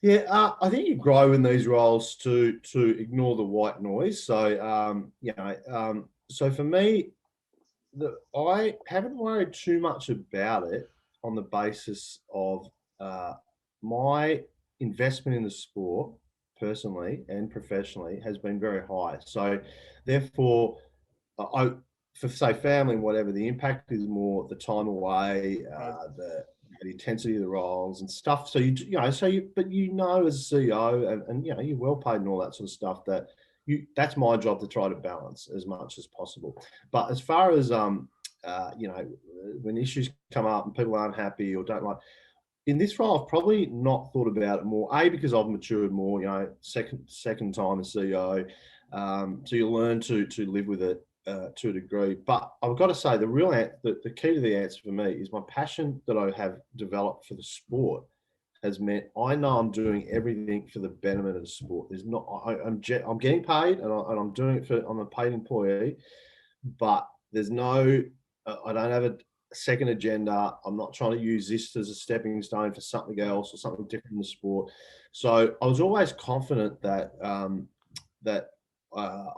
E: Yeah, I think you grow in these roles to ignore the white noise. So so for me, I haven't worried too much about it on the basis of my investment in the sport, personally and professionally, has been very high. So therefore, for say family and whatever, the impact is more the time away, the intensity of the roles and stuff. So but as a CEO, and you're well paid and all that sort of stuff, that's my job to try to balance as much as possible. But as far as when issues come up and people aren't happy or don't like, in this role, I've probably not thought about it more. Because I've matured more. Second time as CEO, so you learn to live with it to a degree. But I've got to say, the key to the answer for me is my passion that I have developed for the sport has meant I know I'm doing everything for the betterment of the sport. I'm getting paid, and I'm doing it I'm a paid employee, but there's no, I don't have a second agenda. I'm not trying to use this as a stepping stone for something else or something different in the sport. So I was always confident that I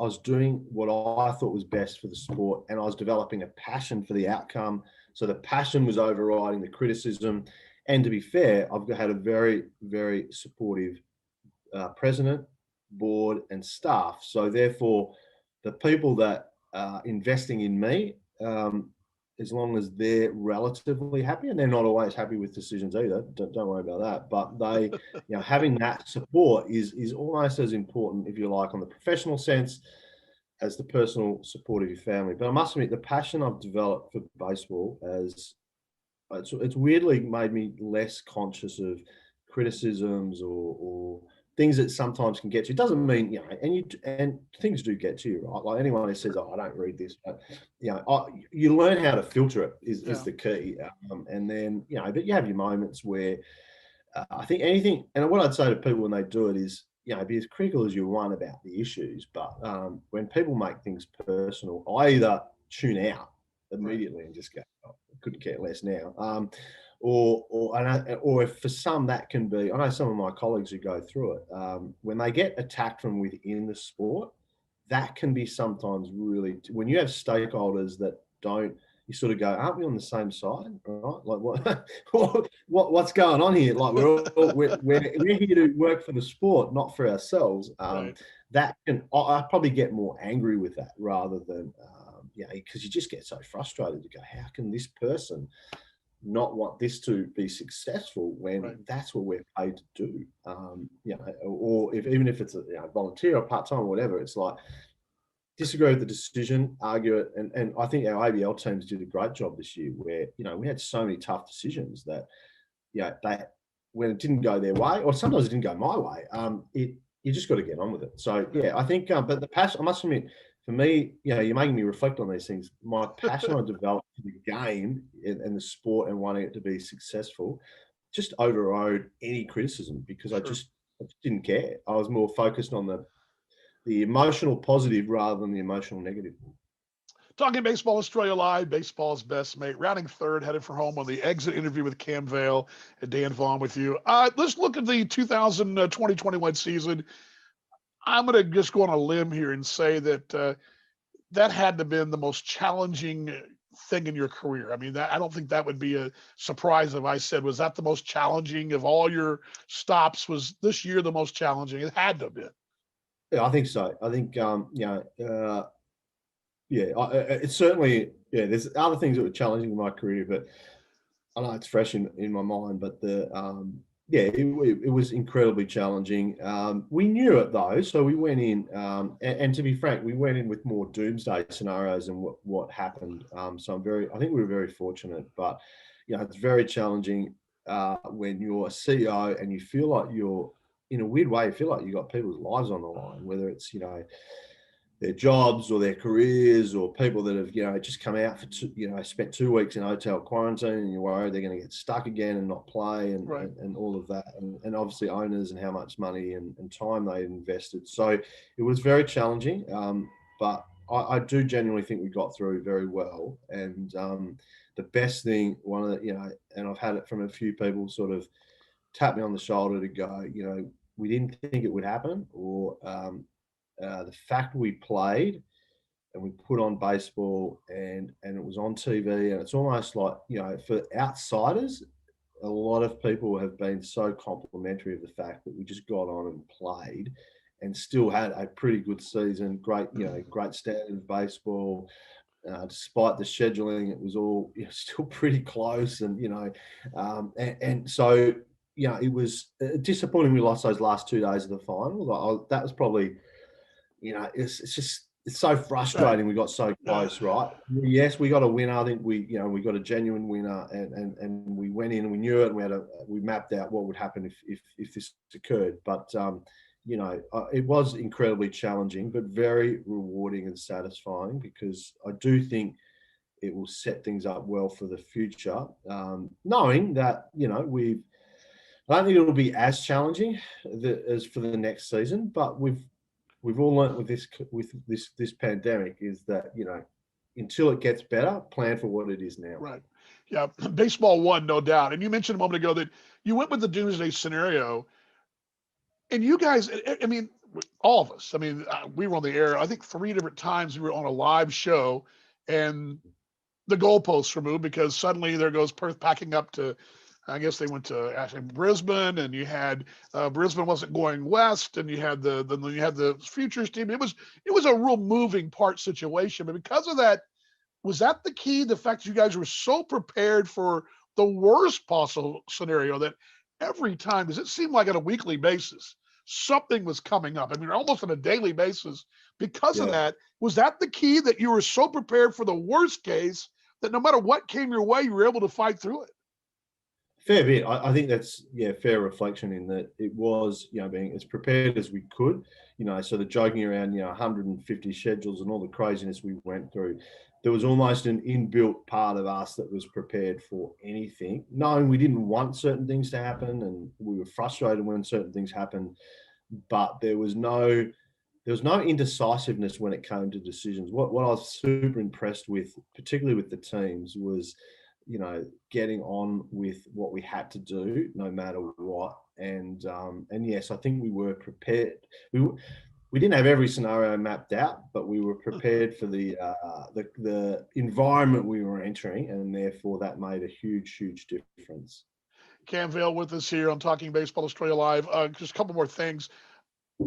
E: was doing what I thought was best for the sport, and I was developing a passion for the outcome. So the passion was overriding the criticism. And to be fair, I've had a very, very supportive president, board, and staff. So therefore, the people that are investing in me, as long as they're relatively happy, and they're not always happy with decisions either, don't worry about that. But they, having that support is almost as important, if you like, on the professional sense as the personal support of your family. But I must admit, the passion I've developed for baseball it's weirdly made me less conscious of criticisms or things that sometimes can get you. It doesn't mean, and things do get to you, right? Like anyone who says, I don't read this, but, you learn how to filter it is the key. And then, but you have your moments where I think anything, and what I'd say to people when they do it is, be as critical as you want about the issues. But when people make things personal, I either tune out immediately and just go, couldn't care less now. Or if for some that can be, I know some of my colleagues who go through it, when they get attacked from within the sport, that can be sometimes really, when you have stakeholders that don't, you sort of go, aren't we on the same side? Right? Like what's going on here? Like we're here to work for the sport, not for ourselves. That can, I probably get more angry with that rather than, because you just get so frustrated to go, how can this person not want this to be successful when that's what we're paid to do? Or even if it's a volunteer or part-time or whatever, it's like, disagree with the decision, argue it. And I think our ABL teams did a great job this year where, we had so many tough decisions that, when it didn't go their way, or sometimes it didn't go my way, you just got to get on with it. So, I think, but the passion, I must admit, for me, you're making me reflect on these things. My passion I developed for the game and the sport and wanting it to be successful just overrode any criticism because I just didn't care. I was more focused on the emotional positive rather than the emotional negative.
A: Talking Baseball Australia Live, baseball's best mate, rounding third, headed for home on the exit interview with Cam Vale and Dan Vaughn with you. Let's look at the 2020-21 season. I'm going to just go on a limb here and say that that had to have been the most challenging thing in your career. I mean, I don't think that would be a surprise if I said, was that the most challenging of all your stops? Was this year the most challenging? It had to have been.
E: Yeah, I think so. I think, it's certainly, there's other things that were challenging in my career, but I know it's fresh in my mind, but it was incredibly challenging. We knew it though, so we went in, and to be frank, we went in with more doomsday scenarios than what happened. So I think we were very fortunate, but it's very challenging when you're a CEO and you feel like in a weird way, you feel like you got people's lives on the line, whether it's their jobs or their careers, or people that have just come out for spent 2 weeks in hotel quarantine, and you're worried they're going to get stuck again and not play, and
A: Right.
E: and all of that, and obviously owners and how much money and time they invested. So it was very challenging, but I do genuinely think we got through very well. And the best thing, one of the and I've had it from a few people sort of tap me on the shoulder to go, we didn't think it would happen, or the fact we played and we put on baseball and it was on TV, and it's almost like, for outsiders, a lot of people have been so complimentary of the fact that we just got on and played and still had a pretty good season, great standard of baseball. Despite the scheduling, it was all still pretty close, and so it was disappointing we lost those last 2 days of the final. That was probably, it's so frustrating. We got so close, right? Yes, we got a winner. I think we got a genuine winner, and we went in and we knew it, and we mapped out what would happen if this occurred. But it was incredibly challenging, but very rewarding and satisfying, because I do think it will set things up well for the future. Knowing that I don't think it'll be as challenging as for the next season, but we've all learned with this pandemic is that until it gets better, plan for what it is now.
A: Right. Yeah. Baseball won, no doubt. And you mentioned a moment ago that you went with the doomsday scenario, and you guys, I mean, all of us, I mean, we were on the air, I think 3 different times we were on a live show, and the goalposts were moved because suddenly there goes Perth packing up to, I guess they went to actually Brisbane, and you had Brisbane wasn't going west, and you had the futures team. It was a real moving part situation. But because of that, was that the key? The fact that you guys were so prepared for the worst possible scenario that every time, because it seemed like on a weekly basis, something was coming up. I mean, almost on a daily basis. Because of that, was that the key, that you were so prepared for the worst case that no matter what came your way, you were able to fight through it?
E: Fair bit. I think that's fair reflection, in that it was being as prepared as we could. So the joking around 150 schedules and all the craziness we went through, there was almost an inbuilt part of us that was prepared for anything, knowing we didn't want certain things to happen, and we were frustrated when certain things happened, but there was no indecisiveness when it came to decisions. What I was super impressed with, particularly with the teams, was getting on with what we had to do no matter what. And yes, I think we were prepared. We didn't have every scenario mapped out, but we were prepared for the environment we were entering, and therefore that made a huge difference.
A: Cam Vale with us here on Talking Baseball Australia Live. Just a couple more things.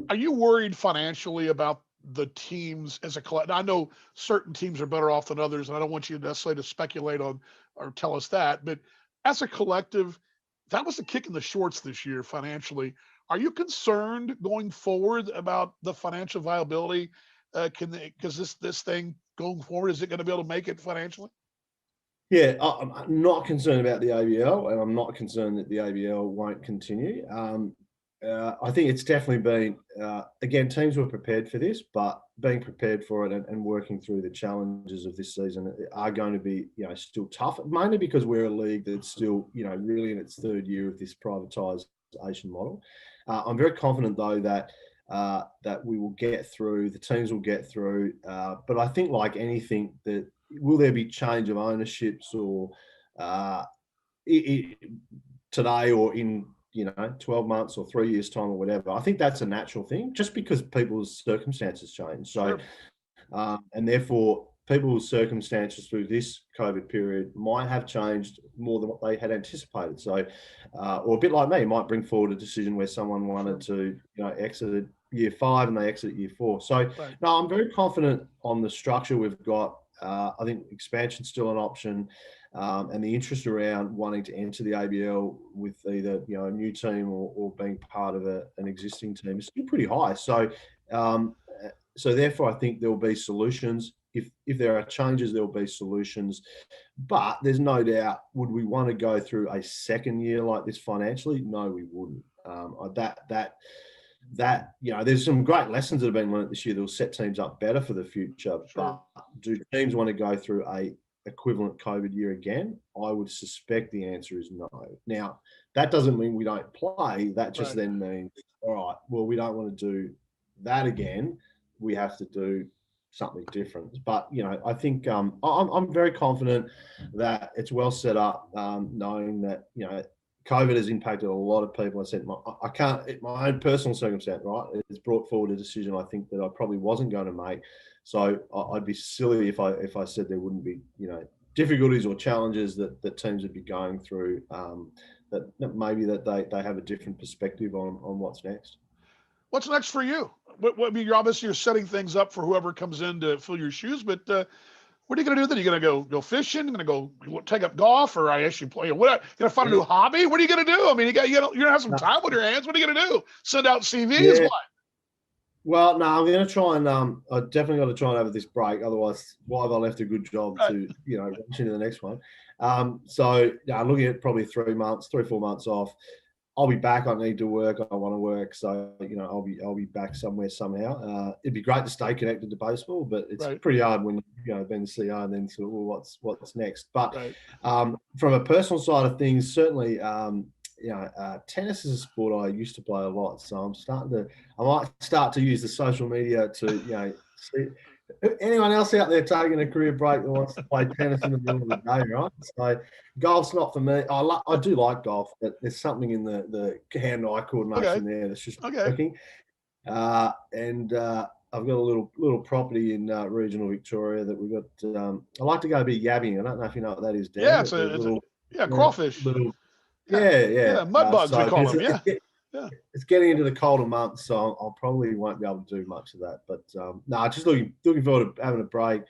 A: Are you worried financially about the teams as a collective? I know certain teams are better off than others, and I don't want you necessarily to speculate on or tell us that, but as a collective, that was the kick in the shorts this year financially. Are you concerned going forward about the financial viability? Because this thing going forward, is it going to be able to make it financially?
E: Yeah, I'm not concerned about the ABL, and I'm not concerned that the ABL won't continue. I think it's definitely been, again, teams were prepared for this, but being prepared for it and working through the challenges of this season are going to be, still tough, mainly because we're a league that's still, really in its third year of this privatisation model. I'm very confident, though, that that we will get through. The teams will get through. But I think, like anything, that will there be change of ownerships or today or in 12 months or 3 years time or whatever. I think that's a natural thing, just because people's circumstances change. So, and therefore people's circumstances through this COVID period might have changed more than what they had anticipated. So, or a bit like me, might bring forward a decision where someone wanted to, exit at year 5 and they exit at year 4. So, no, I'm very confident on the structure we've got. I think expansion's still an option, and the interest around wanting to enter the ABL with either a new team or being part of an existing team is still pretty high. So, so therefore, I think there will be solutions. If there are changes, there will be solutions. But there's no doubt, would we want to go through a second year like this financially? No, we wouldn't. There's some great lessons that have been learned this year that will set teams up better for the future. But do teams want to go through a equivalent COVID year again? I would suspect the answer is no. Now, that doesn't mean we don't play. That just then means, all right, well, we don't want to do that again. We have to do something different. But, I think I'm very confident that it's well set up, knowing that, COVID has impacted a lot of people. I said, I can't, my own personal circumstance, right? It's brought forward a decision I think that I probably wasn't going to make. So I'd be silly if I said there wouldn't be, difficulties or challenges that teams would be going through, that maybe that they have a different perspective on what's next.
A: What's next for you? I mean, you're setting things up for whoever comes in to fill your shoes, but what are you going to do then? You're going to go fishing? You're going to go take up golf, or I actually play? What? You're going to find a new hobby? What are you going to do? I mean, you're going to have some time on your hands. What are you going to do? Send out CVs? What?
E: Well, no, I'm going to try and I definitely got to try and have this break. Otherwise, why have I left a good job to rush into the next one? So I'm looking at probably 3 or 4 months off. I'll be back. I need to work. I want to work. So, I'll be back somewhere somehow. It'd be great to stay connected to baseball, but it's pretty hard when, being the CEO and then sort of, well, what's next? But from a personal side of things, certainly, tennis is a sport I used to play a lot. So I might start to use the social media to, see anyone else out there taking a career break that wants to play tennis in the middle of the day, right? So golf's not for me. I do like golf, but there's something in the hand-eye coordination there that's just working. And I've got a little property in regional Victoria that we've got. I like to go a bit yabbing. I don't know if you know what that is, Dan.
A: Yeah, it's crawfish. Mud bugs we call them.
E: It's getting into the colder months, so I probably won't be able to do much of that. But just looking forward to having a break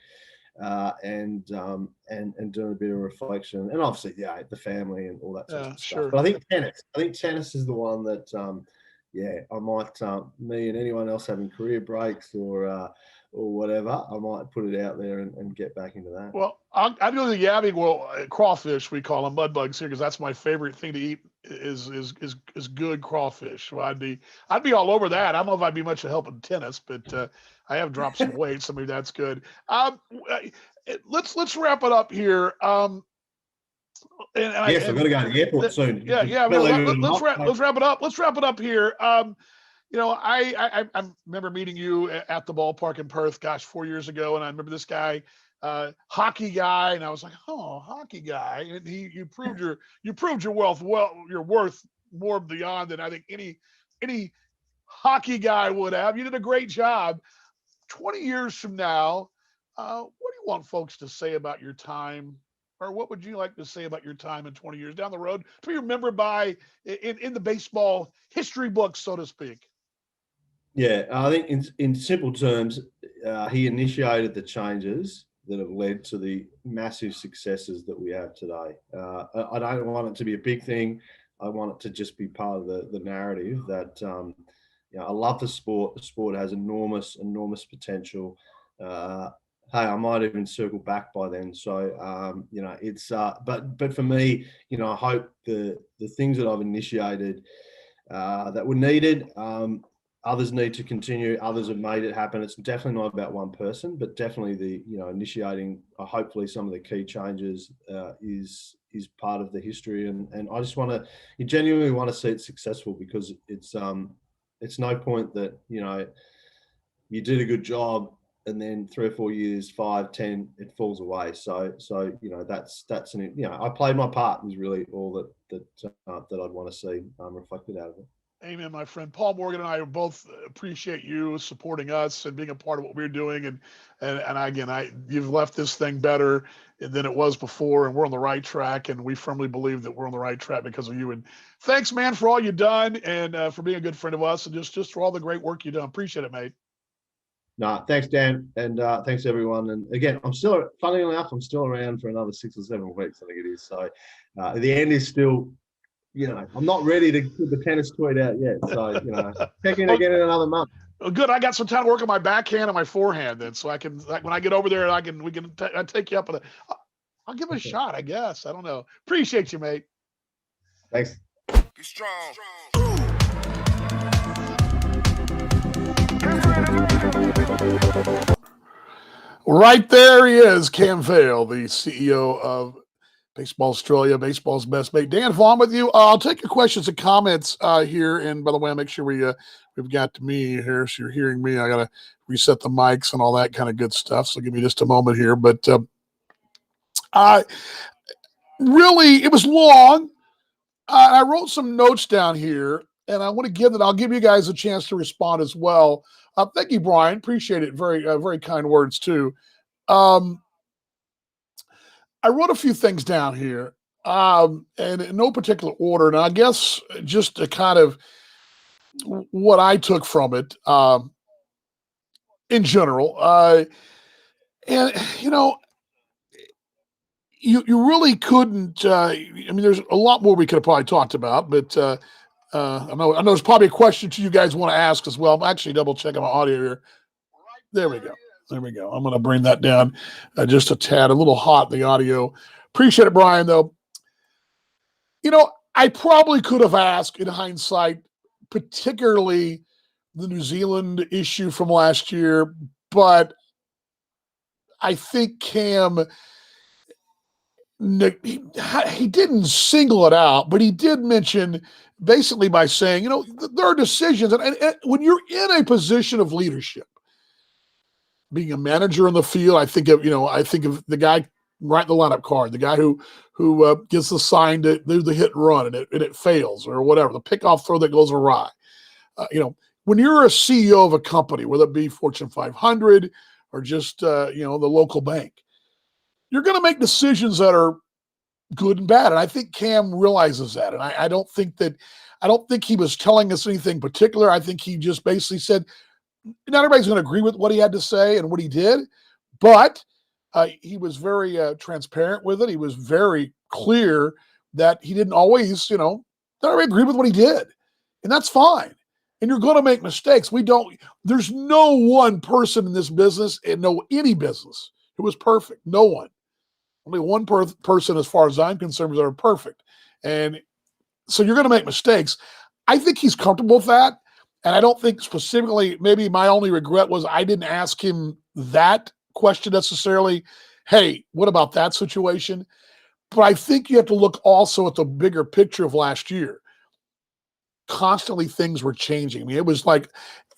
E: and doing a bit of reflection, and obviously, the family and all that sort of stuff. But I think tennis is the one that, I might, me and anyone else having career breaks or whatever, I might put it out there and get back into that.
A: Well, I'd go to the yabbing. Well, crawfish, we call them mud bugs here, because that's my favorite thing to eat is good crawfish. So I'd be all over that. I don't know if I'd be much of help in tennis, but I have dropped some weight, so maybe that's good. Let's wrap it up here.
E: I've got to go to the airport soon.
A: Let's wrap it up. Let's wrap it up here. I remember meeting you at the ballpark in Perth, 4 years ago, and I remember this guy, hockey guy, and I was like, oh, hockey guy, and you proved your worth more beyond than I think any hockey guy would have. You did a great job. 20 years from now, what do you want folks to say about your time? Or what would you like to say about your time in 20 years down the road to be remembered by in the baseball history books, so to speak?
E: Yeah, I think in simple terms, he initiated the changes that have led to the massive successes that we have today. I don't want it to be a big thing. I want it to just be part of the narrative that, I love the sport. The sport has enormous potential. Hey, I might even circle back by then. So, it's, but for me, I hope the things that I've initiated that were needed, others need to continue. Others have made it happen. It's definitely not about one person, but definitely the, initiating, hopefully some of the key changes is part of the history. And I just genuinely want to see it successful, because it's, it's no point that, you did a good job and then 3 or 4 years, 5, 10, it falls away. So that's I played my part is really all that I'd want to see reflected out of it.
A: Amen, my friend. Paul Morgan and I both appreciate you supporting us and being a part of what we're doing. And again, you've left this thing better than it was before, and we're on the right track. And we firmly believe that we're on the right track because of you. And thanks, man, for all you've done and for being a good friend of us and just for all the great work you've done. Appreciate it, mate.
E: No, thanks, Dan, and thanks everyone. And again, funnily enough, I'm still around for another 6 or 7 weeks, I think it is. So the end is still. I'm not ready to put the tennis tweet out yet. So, check in again in another month.
A: Well, good. I got some time to work on my backhand and my forehand then. So I can, when I get over there, I take you up on I'll give it a shot, I guess. I don't know. Appreciate you, mate.
E: Thanks.
D: Be strong.
A: Right there he is, Cam Vale, the CEO of Baseball Australia, baseball's best mate. Dan Vaughn with you. I'll take your questions and comments here. And by the way, I'll make sure we've got me here, so you're hearing me. I got to reset the mics and all that kind of good stuff. So give me just a moment here. But really, it was long. I wrote some notes down here, and I want to I'll give you guys a chance to respond as well. Thank you, Brian. Appreciate it. Very, very kind words too. I wrote a few things down here, and in no particular order. And I guess just to kind of what I took from it in general. And, you really couldn't. There's a lot more we could have probably talked about, but I know there's probably a question you guys want to ask as well. I'm actually double checking my audio here. There we go. There we go. I'm going to bring that down just a tad, a little hot, the audio. Appreciate it, Brian, though. I probably could have asked in hindsight, particularly the New Zealand issue from last year, but I think Cam, he didn't single it out, but he did mention basically by saying, there are decisions, and when you're in a position of leadership, being a manager in the field, I think of the guy writing the lineup card, the guy who gets the sign to do the hit and run and it fails or whatever, the pickoff throw that goes awry. When you're a CEO of a company, whether it be Fortune 500 or just the local bank, you're going to make decisions that are good and bad. And I think Cam realizes that. And I don't think he was telling us anything particular. I think he just basically said, not everybody's going to agree with what he had to say and what he did, but he was very transparent with it. He was very clear that he didn't always, not everybody agree with what he did, and that's fine. And you're going to make mistakes. There's no one person in this business and any business who was perfect. No one. Only one person, as far as I'm concerned, that are perfect. And so you're going to make mistakes. I think he's comfortable with that. And I don't think specifically, maybe my only regret was I didn't ask him that question necessarily. Hey, what about that situation? But I think you have to look also at the bigger picture of last year. Constantly things were changing. I mean, it was like,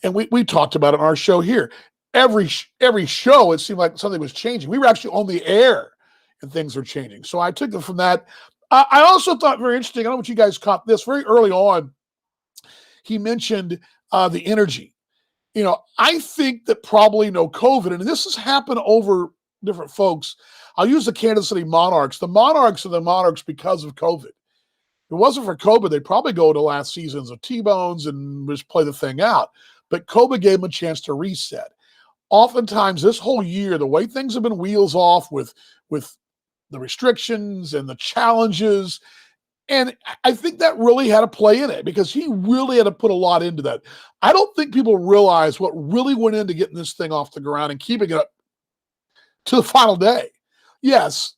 A: and we talked about it on our show here. Every show, it seemed like something was changing. We were actually on the air and things were changing. So I took it from that. I also thought very interesting, I don't know if you guys caught this, very early on, he mentioned the energy. I think that probably COVID, and this has happened over different folks. I'll use the Kansas City Monarchs. The Monarchs are the Monarchs because of COVID. If it wasn't for COVID, they'd probably go to last seasons of T-Bones and just play the thing out. But COVID gave them a chance to reset. Oftentimes, this whole year, the way things have been wheels off with the restrictions and the challenges, and I think that really had a play in it because he really had to put a lot into that. I don't think people realize what really went into getting this thing off the ground and keeping it up to the final day. Yes,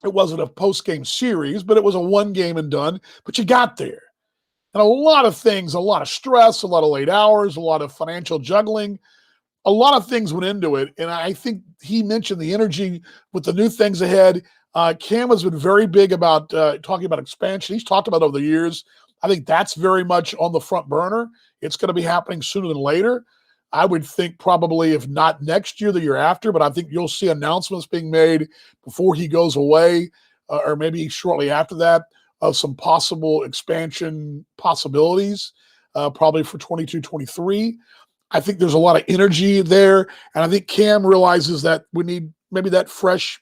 A: it wasn't a post-game series, but it was a one game and done, but you got there. And a lot of things, a lot of stress, a lot of late hours, a lot of financial juggling, a lot of things went into it. And I think he mentioned the energy with the new things ahead. Cam has been very big about talking about expansion. He's talked about over the years I think that's very much on the front burner. It's going to be happening sooner than later. I would think probably if not next year, the year after, but I think you'll see announcements being made before he goes away or maybe shortly after that of some possible expansion possibilities, probably for 22-23. I think there's a lot of energy there, and I think Cam realizes that we need maybe that fresh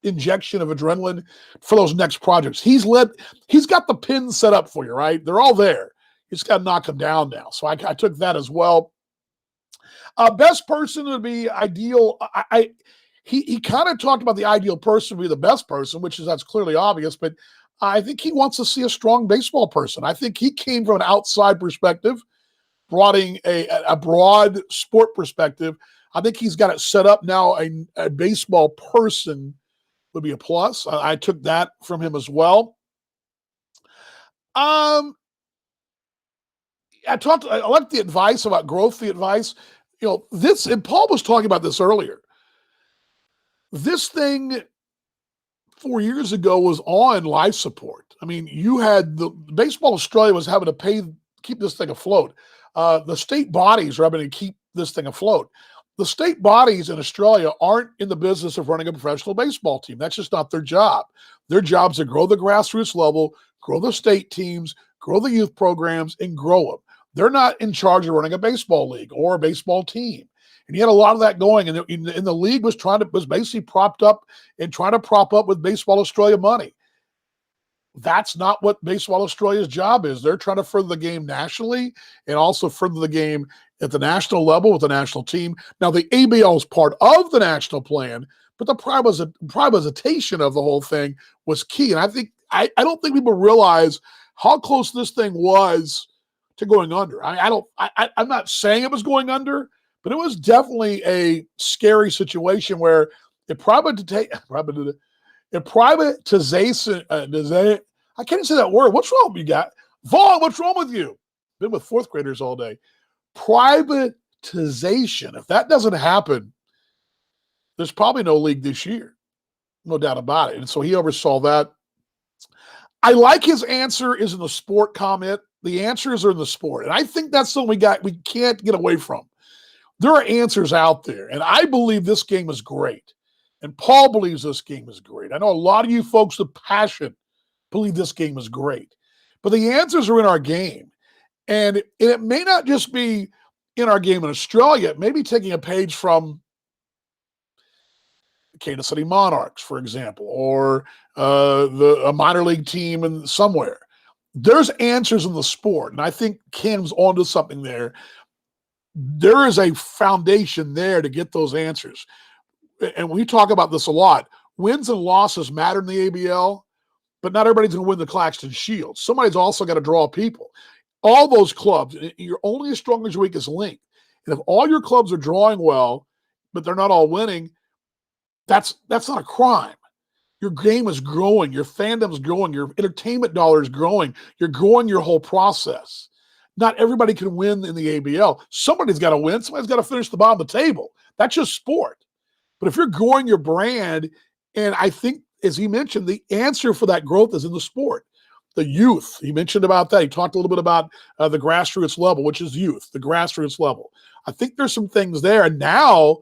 A: injection of adrenaline for those next projects. He's got the pins set up for you, right? They're all there. You just got to knock them down now. So I took that as well. Best person would be ideal. He kind of talked about the ideal person would be the best person, that's clearly obvious, but I think he wants to see a strong baseball person. I think he came from an outside perspective, brought in a broad sport perspective. I think he's got it set up now. A baseball person would be a plus. I took that from him as well. I like the advice about growth, the advice. And Paul was talking about this earlier. This thing 4 years ago was on life support. I mean, you had the Baseball Australia was having to keep this thing afloat. The state bodies are having to keep this thing afloat. The state bodies in Australia aren't in the business of running a professional baseball team. That's just not their job. Their job is to grow the grassroots level, grow the state teams, grow the youth programs, and grow them. They're not in charge of running a baseball league or a baseball team. And you had a lot of that going, and the league was basically propped up and trying to prop up with Baseball Australia money. That's not what Baseball Australia's job is. They're trying to further the game nationally and also further the game at the national level with the national team. Now, the ABL is part of the national plan, but the privatization of the whole thing was key. And I don't think people realize how close this thing was to going under. I'm not saying it was going under, but it was definitely a scary situation where privatization. I can't say that word. What's wrong with you guys? Vaughn, what's wrong with you? Been with fourth graders all day. Privatization. If that doesn't happen, there's probably no league this year. No doubt about it. And so he oversaw that. I like his answer is in the sport comment. The answers are in the sport. And I think that's something we can't get away from. There are answers out there. And I believe this game is great. And Paul believes this game is great. I know a lot of you folks with passion believe this game is great. But the answers are in our game. And it may not just be in our game in Australia. It may be taking a page from the Kansas City Monarchs, for example, or a minor league team in somewhere. There's answers in the sport. And I think Cam's onto something there. There is a foundation there to get those answers. And we talk about this a lot. Wins and losses matter in the ABL, but not everybody's going to win the Claxton Shield. Somebody's also got to draw people. All those clubs, you're only as strong as your weakest link. And if all your clubs are drawing well, but they're not all winning, that's not a crime. Your game is growing. Your fandom's growing. Your entertainment dollar is growing. You're growing your whole process. Not everybody can win in the ABL. Somebody's got to win. Somebody's got to finish the bottom of the table. That's just sport. But if you're growing your brand, and I think, as he mentioned, the answer for that growth is in the sport. The youth, he mentioned about that. He talked a little bit about the grassroots level, which is youth, the grassroots level. I think there's some things there. And now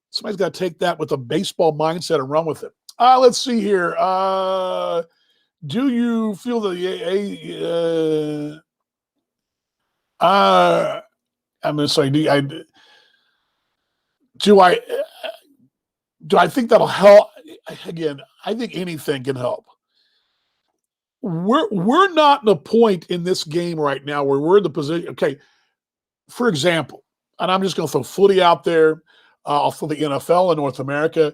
A: somebody's got to take that with a baseball mindset and run with it. Let's see here. Do you feel I'm sorry. Do I think that'll help? Again, I think anything can help. We're not in a point in this game right now where we're in the position. Okay, for example, and I'm just going to throw footy out there. I'll throw the NFL in North America.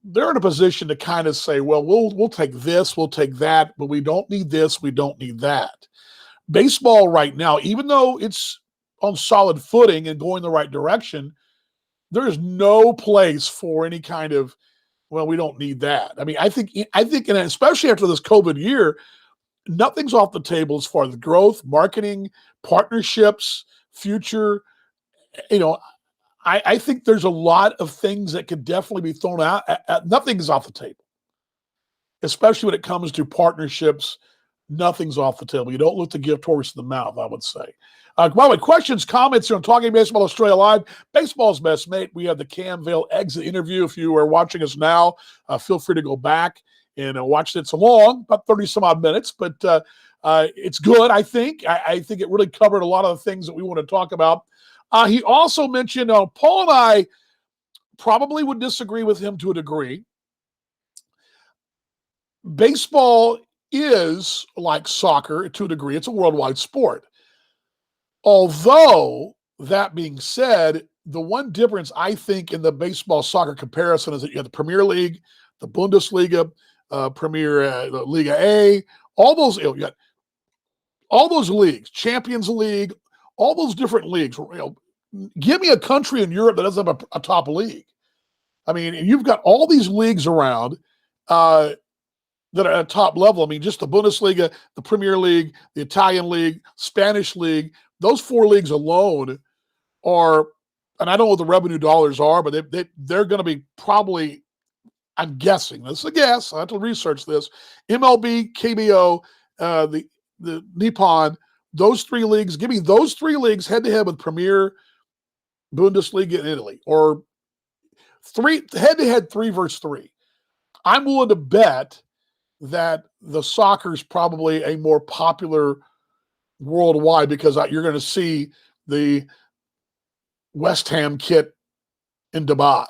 A: They're in a position to kind of say, well, we'll take this, we'll take that, but we don't need this, we don't need that. Baseball right now, even though it's on solid footing and going the right direction, there is no place for any kind of, well, we don't need that. I mean, I think, and especially after this COVID year, nothing's off the table as far as growth, marketing, partnerships, future. I think there's a lot of things that could definitely be thrown out. Nothing's off the table, especially when it comes to partnerships nothing's off the table. You don't look the gift horse in the mouth, I would say. By the way, questions, comments here on Talking Baseball Australia Live. Baseball's best mate. We have the Cam Vale exit interview. If you are watching us now, feel free to go back and watch it. It's long, about 30 some odd minutes, but it's good, I think. I think it really covered a lot of the things that we want to talk about. He also mentioned, Paul and I probably would disagree with him to a degree. Baseball is like soccer to a degree. It's a worldwide sport. Although, that being said, the one difference I think in the baseball-soccer comparison is that you have the Premier League, the Bundesliga, Premier Liga A, all those leagues, Champions League, all those different leagues. Give me a country in Europe that doesn't have a top league. I mean, you've got all these leagues around that are at a top level. I mean, just the Bundesliga, the Premier League, the Italian League, Spanish League, those 4 leagues alone are, and I don't know what the revenue dollars are, but they're going to be probably, I'm guessing, this is a guess, I have to research this, MLB, KBO, the Nippon, those 3 leagues, give me those 3 leagues head-to-head with Premier, Bundesliga, and Italy, or 3 head-to-head 3 versus 3. I'm willing to bet that the soccer is probably a more popular worldwide because you're going to see the West Ham kit in Dubai.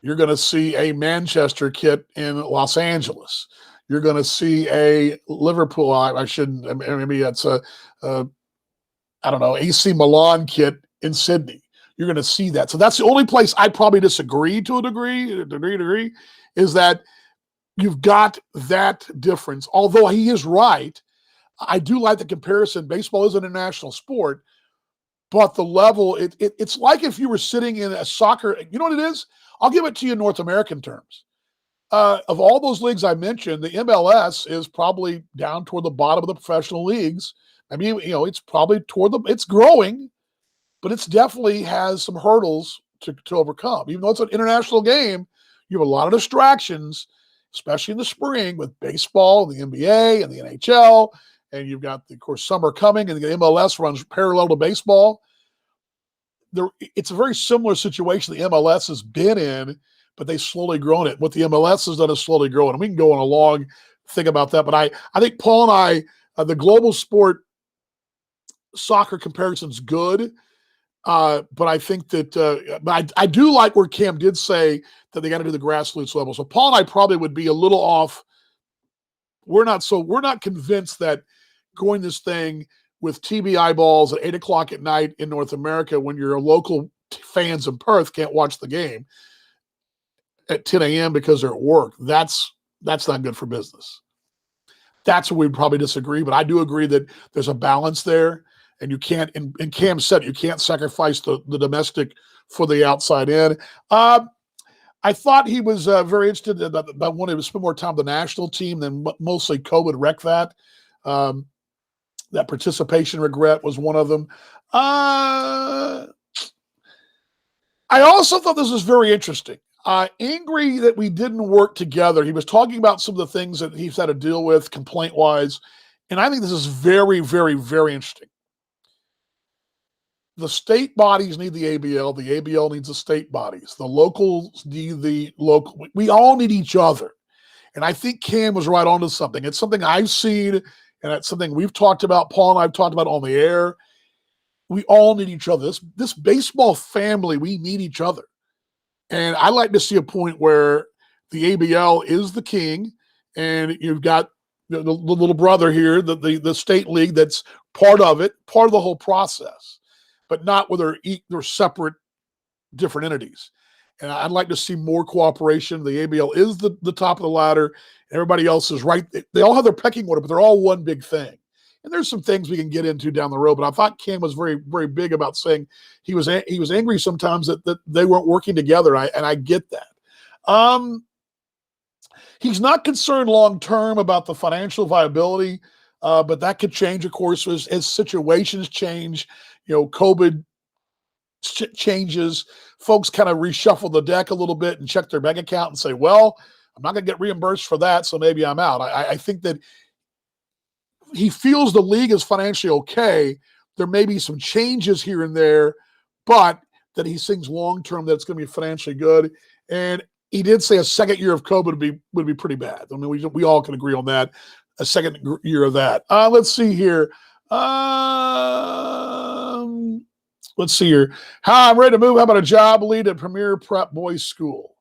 A: You're going to see a Manchester kit in Los Angeles. You're going to see a Liverpool. I shouldn't. Maybe that's I don't know, AC Milan kit in Sydney. You're going to see that. So that's the only place I probably disagree to a degree, is that you've got that difference. Although he is right, I do like the comparison. Baseball is an international sport, but the level, it's like if you were sitting in a soccer, you know what it is? I'll give it to you in North American terms. Of all those leagues I mentioned, the MLS is probably down toward the bottom of the professional leagues. I mean, it's probably it's growing, but it's definitely has some hurdles to overcome. Even though it's an international game, you have a lot of distractions, especially in the spring with baseball, the NBA, and the NHL. And you've got, of course, summer coming, and the MLS runs parallel to baseball. It's a very similar situation the MLS has been in, but they've slowly grown it. What the MLS has done is slowly grow it. And we can go on a long thing about that. But I think Paul and I, the global sport soccer comparison is good. But I think that but I do like where Cam did say that they got to do the grassroots level. So Paul and I probably would be a little off. We're not convinced that going this thing with TBA balls at 8:00 at night in North America when your local fans in Perth can't watch the game at 10 a.m. because they're at work. That's not good for business. That's where we'd probably disagree. But I do agree that there's a balance there. And you can't, and Cam said, you can't sacrifice the domestic for the outside in. I thought he was very interested about wanting to spend more time with the national team, then mostly COVID wrecked that. That participation regret was one of them. I also thought this was very interesting. Angry that we didn't work together. He was talking about some of the things that he's had to deal with complaint-wise. And I think this is very, very, very interesting. The state bodies need the ABL. The ABL needs the state bodies. The locals need the local. We all need each other. And I think Cam was right onto something. It's something I've seen, and it's something we've talked about, Paul and I have talked about on the air. We all need each other. This baseball family, we need each other. And I like to see a point where the ABL is the king, and you've got the little brother here, the state league that's part of it, part of the whole process, but not where they're separate, different entities. And I'd like to see more cooperation. The ABL is the top of the ladder. Everybody else is right. They all have their pecking order, but they're all one big thing. And there's some things we can get into down the road. But I thought Cam was very, very big about saying he was angry sometimes that they weren't working together. And I get that. He's not concerned long term about the financial viability, but that could change, of course, as situations change. COVID changes, folks kind of reshuffle the deck a little bit and check their bank account and say, well, I'm not going to get reimbursed for that, so maybe I'm out. I think that he feels the league is financially okay. There may be some changes here and there, but that he thinks long term that it's going to be financially good. And he did say a second year of COVID would be pretty bad. I mean, we all can agree on that. A second year of that. Let's see here. Let's see here. Hi, I'm ready to move. How about a job lead at Premier Prep Boys School?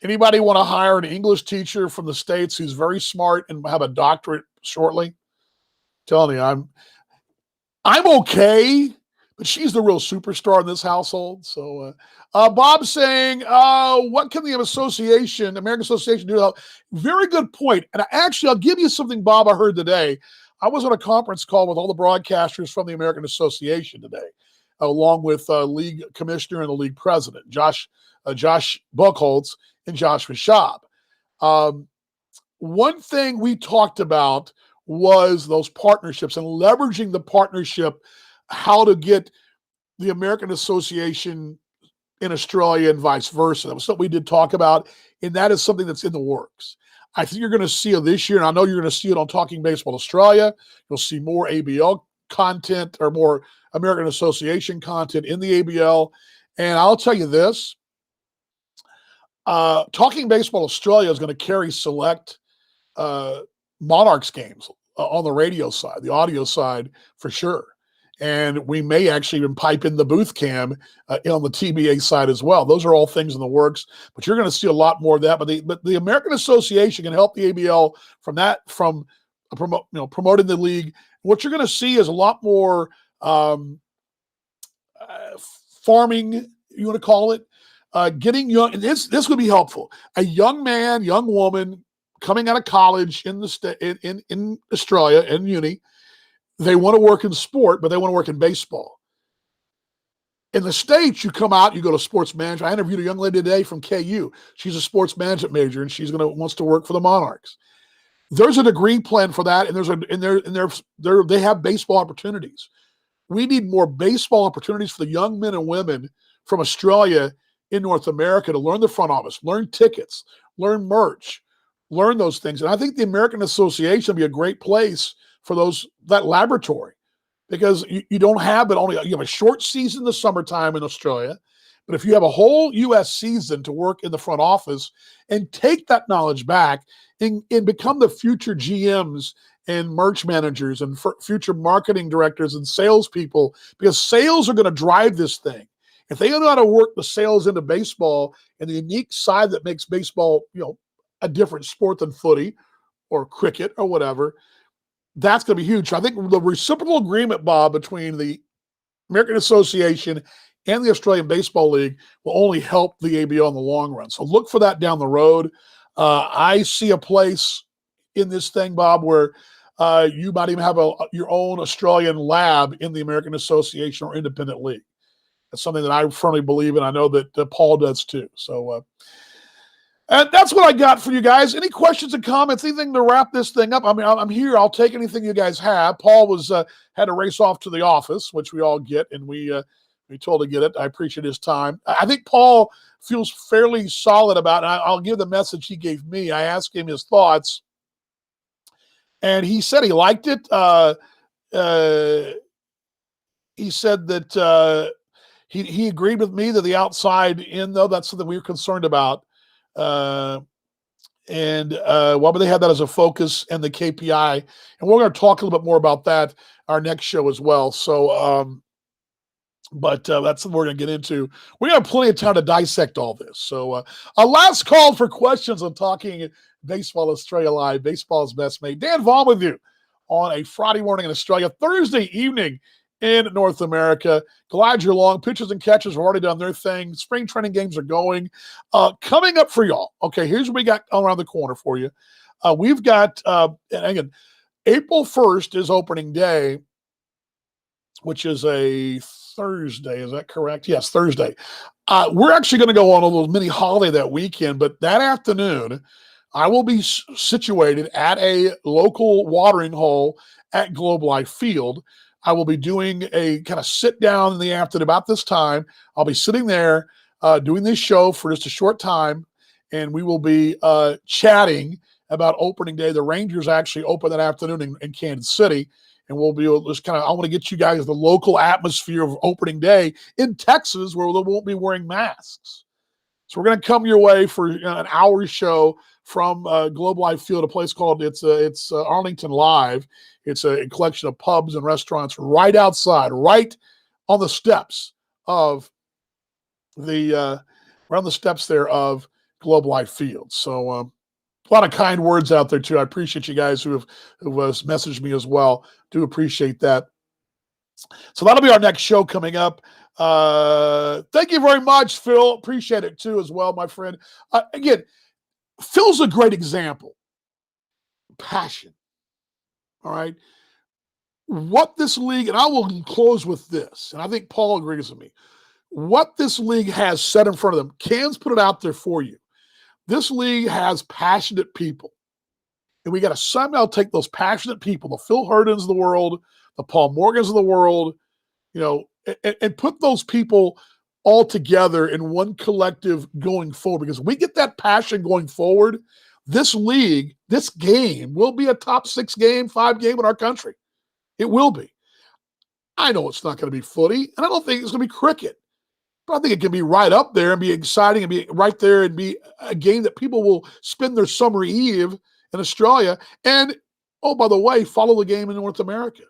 A: Anybody want to hire an English teacher from the States who's very smart and have a doctorate shortly? Telling you, I'm okay, but she's the real superstar in this household. So Bob's saying, what can the American Association do to help? Very good point. And I'll give you something, Bob, I heard today. I was on a conference call with all the broadcasters from the American Association today, along with league commissioner and the league president, Josh Buchholz and Josh Rashab. One thing we talked about was those partnerships and leveraging the partnership, how to get the American Association in Australia and vice versa. That was something we did talk about, and that is something that's in the works. I think you're going to see it this year, and I know you're going to see it on Talking Baseball Australia. You'll see more ABL content or more American Association content in the ABL. And I'll tell you this, Talking Baseball Australia is going to carry select Monarchs games on the radio side, the audio side for sure. And we may actually even pipe in the booth cam on the TBA side as well. Those are all things in the works, but you're going to see a lot more of that. But the American Association can help the ABL from promoting the league. What you're going to see is a lot more farming, you want to call it, getting young. And this would be helpful. A young man, young woman coming out of college in Australia, in uni. They want to work in sport, but they want to work in baseball. In the States, you come out, you go to sports management. I interviewed a young lady today from KU. She's a sports management major, and wants to work for the Monarchs. There's a degree plan for that, and they have baseball opportunities. We need more baseball opportunities for the young men and women from Australia in North America to learn the front office, learn tickets, learn merch, learn those things. And I think the American Association would be a great place for that laboratory, because you don't have it only, you have a short season in the summertime in Australia, but if you have a whole U.S. season to work in the front office and take that knowledge back and become the future GMs and merch managers and future marketing directors and salespeople, because sales are going to drive this thing. If they know how to work the sales into baseball and the unique side that makes baseball, a different sport than footy or cricket or whatever, that's going to be huge. I think the reciprocal agreement, Bob, between the American Association and the Australian Baseball League will only help the ABL in the long run. So look for that down the road. I see a place in this thing, Bob, where you might even have your own Australian lab in the American Association or independent league. That's something that I firmly believe in. I know that Paul does too. So and that's what I got for you guys. Any questions and comments? Anything to wrap this thing up? I mean, I'm here. I'll take anything you guys have. Paul had to race off to the office, which we all get, and we told to get it. I appreciate his time. I think Paul feels fairly solid about it. I'll give the message he gave me. I asked him his thoughts, and he said he liked it. He said that he agreed with me that the outside in, though, that's something we were concerned about. Why would they have that as a focus and the KPI? And we're going to talk a little bit more about that our next show as well. So, but that's what we're going to get into. We have plenty of time to dissect all this. So, a last call for questions on Talking Baseball Australia Live, Baseball's Best Mate. Dan Vaughn with you on a Friday morning in Australia, Thursday evening in North America. Glad you're along. Pitchers and catchers have already done their thing. Spring training games are going. Coming up for y'all. Okay, here's what we got around the corner for you. We've got, and again, April 1st is opening day, which is a Thursday. Is that correct? Yes, Thursday. We're actually going to go on a little mini holiday that weekend, but that afternoon, I will be situated at a local watering hole at Globe Life Field. I will be doing a kind of sit down in the afternoon about this time. I'll be sitting there doing this show for just a short time, and we will be chatting about opening day. The Rangers actually open that afternoon in Kansas City, and we'll be just kind of, I want to get you guys the local atmosphere of opening day in Texas where they won't be wearing masks. So we're going to come your way for an hour show from Globe Life Field, a place called it's Arlington Live. It's a collection of pubs and restaurants right outside, right on the steps of the there of Globe Life Field. So a lot of kind words out there too. I appreciate you guys who have messaged me as well. Do appreciate that. So that'll be our next show coming up. Thank you very much, Phil. Appreciate it too as well, my friend. Again, Phil's a great example. Passion. All right. What this league, and I will close with this, and I think Paul agrees with me. What this league has set in front of them, Cam's put it out there for you. This league has passionate people. And we got to somehow take those passionate people, the Phil Herdens of the world, the Paul Morgans of the world, and put those people all together in one collective going forward. Because we get that passion going forward, this league, this game will be a top 6 game, 5 game in our country. It will be. I know it's not going to be footy, and I don't think it's going to be cricket. But I think it can be right up there and be exciting and be right there and be a game that people will spend their summer eve in Australia. And, oh, by the way, follow the game in North America.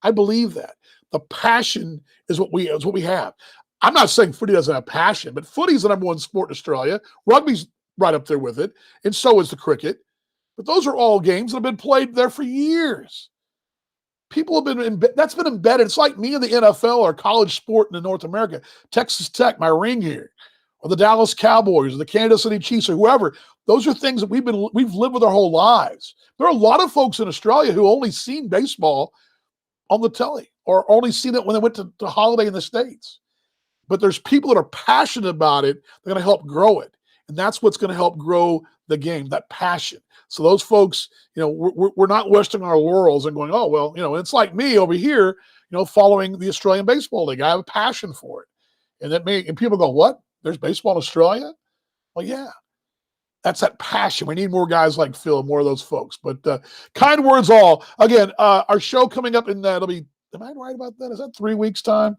A: I believe that. The passion is what we have. I'm not saying footy doesn't have passion, but footy is the number 1 sport in Australia. Rugby's right up there with it, and so is the cricket. But those are all games that have been played there for years. People have been that's been embedded. It's like me in the NFL or college sport in North America. Texas Tech, my ring here, or the Dallas Cowboys, or the Kansas City Chiefs, or whoever. Those are things that we've lived with our whole lives. There are a lot of folks in Australia who only seen baseball on the telly or only seen it when they went to holiday in the States. But there's people that are passionate about it. They're going to help grow it, and that's what's going to help grow the game. That passion. So those folks, we're not resting on our laurels and going, oh, well, it's like me over here, following the Australian Baseball League. I have a passion for it. And people go, what? There's baseball in Australia? Well, yeah. That's that passion. We need more guys like Phil, more of those folks. But kind words all. Again, our show coming up it'll be, am I right about that? Is that 3 weeks' time?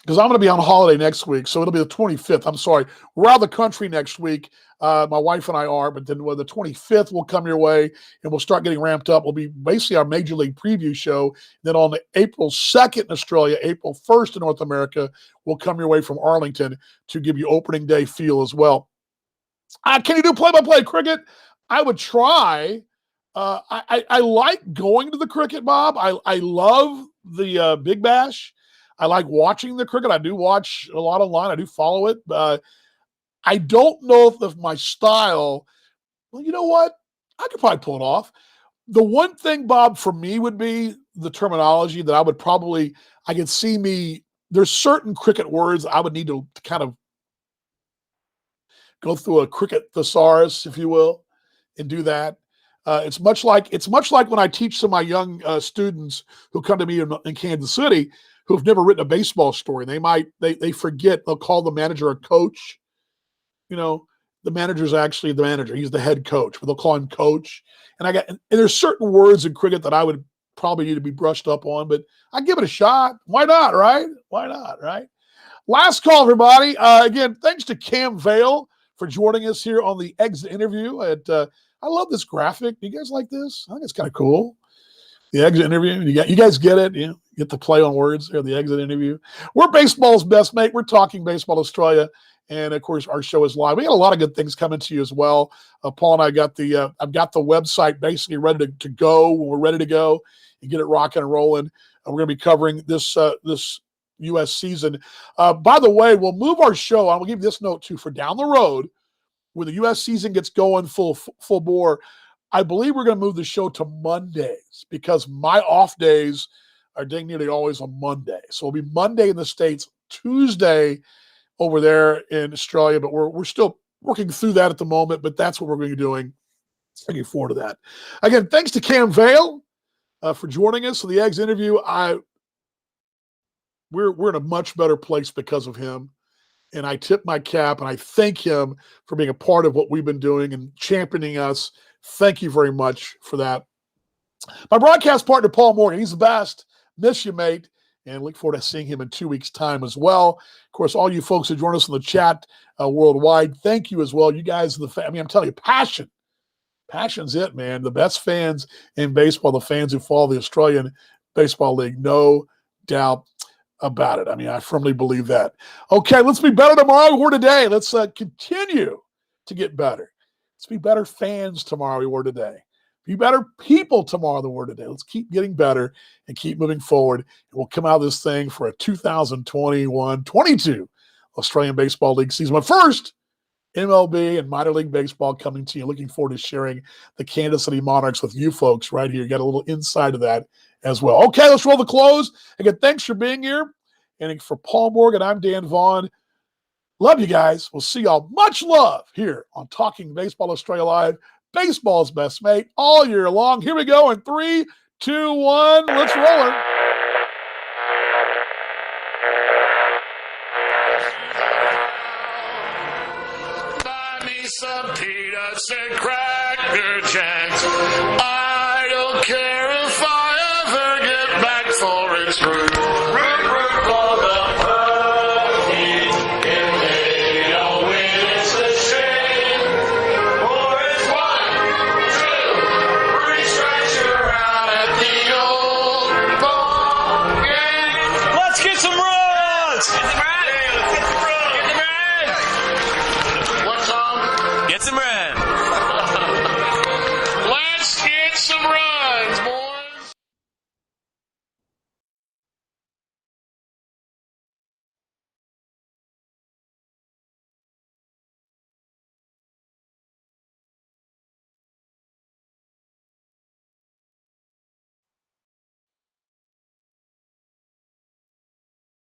A: Because I'm going to be on holiday next week, so it'll be the 25th. I'm sorry. We're out of the country next week. My wife and I are, but then the 25th will come your way, and we'll start getting ramped up. We'll be basically our Major League preview show. Then on April 2nd in Australia, April 1st in North America, we'll come your way from Arlington to give you opening day feel as well. Can you do play-by-play cricket? I would try. I like going to the cricket, Bob. I love the Big Bash. I like watching the cricket. I do watch a lot online. I do follow it. I don't know if my style, well, you know what? I could probably pull it off. The one thing, Bob, for me would be the terminology that I could see me, there's certain cricket words I would need to kind of go through a cricket thesaurus, if you will, and do that. It's much like when I teach some of my young students who come to me in Kansas City who've never written a baseball story. They forget, they'll call the manager a coach. The manager's actually the manager. He's the head coach, but they'll call him coach. And there's certain words in cricket that I would probably need to be brushed up on, but I give it a shot. Why not, right? Why not, right? Last call, everybody. Again, thanks to Cam Vale for joining us here on the exit interview. I love this graphic. Do you guys like this? I think it's kind of cool. The exit interview. You guys get it? You get the play on words there, the exit interview. We're baseball's best, mate. We're talking baseball Australia. And of course, our show is live. We got a lot of good things coming to you as well. Paul and I got I've got the website basically ready to go when we're ready to go and get it rocking and rolling. We're going to be covering this U.S. season. By the way, we'll move our show. I will give you this note too for down the road when the U.S. season gets going full bore. I believe we're going to move the show to Mondays because my off days are dang nearly always on Monday. So it'll be Monday in the States, Tuesday over there in Australia, but we're still working through that at the moment, but that's what we're going to be doing. Looking forward to that. Again, thanks to Cam Vale for joining us for the Eggs interview. We're in a much better place because of him. and I tip my cap and I thank him for being a part of what we've been doing and championing us. Thank you very much for that. My broadcast partner, Paul Morgan, he's the best. Miss you, mate. And look forward to seeing him in 2 weeks' time as well. Of course, all you folks who join us in the chat worldwide, thank you as well. You guys, I'm telling you, passion. Passion's it, man. The best fans in baseball, the fans who follow the Australian Baseball League, no doubt about it. I mean, I firmly believe that. Okay, let's be better tomorrow or today. Let's continue to get better. Let's be better fans tomorrow we were today. Be better people tomorrow than we were today. Let's keep getting better and keep moving forward. And we'll come out of this thing for a 2021-22 Australian Baseball League season. But first, MLB and minor league baseball coming to you. Looking forward to sharing the Kansas City Monarchs with you folks right here. You got a little insight of that as well. Okay, let's roll the close. Again, thanks for being here. And for Paul Morgan, I'm Dan Vaughn. Love you guys. We'll see y'all. Much love here on Talking Baseball Australia Live. Baseball's best mate all year long. Here we go in 3, 2, 1. Let's roll it.
D: Buy me some peanuts and cracker jacks. I don't care if I ever get back for its root. Root, root, for the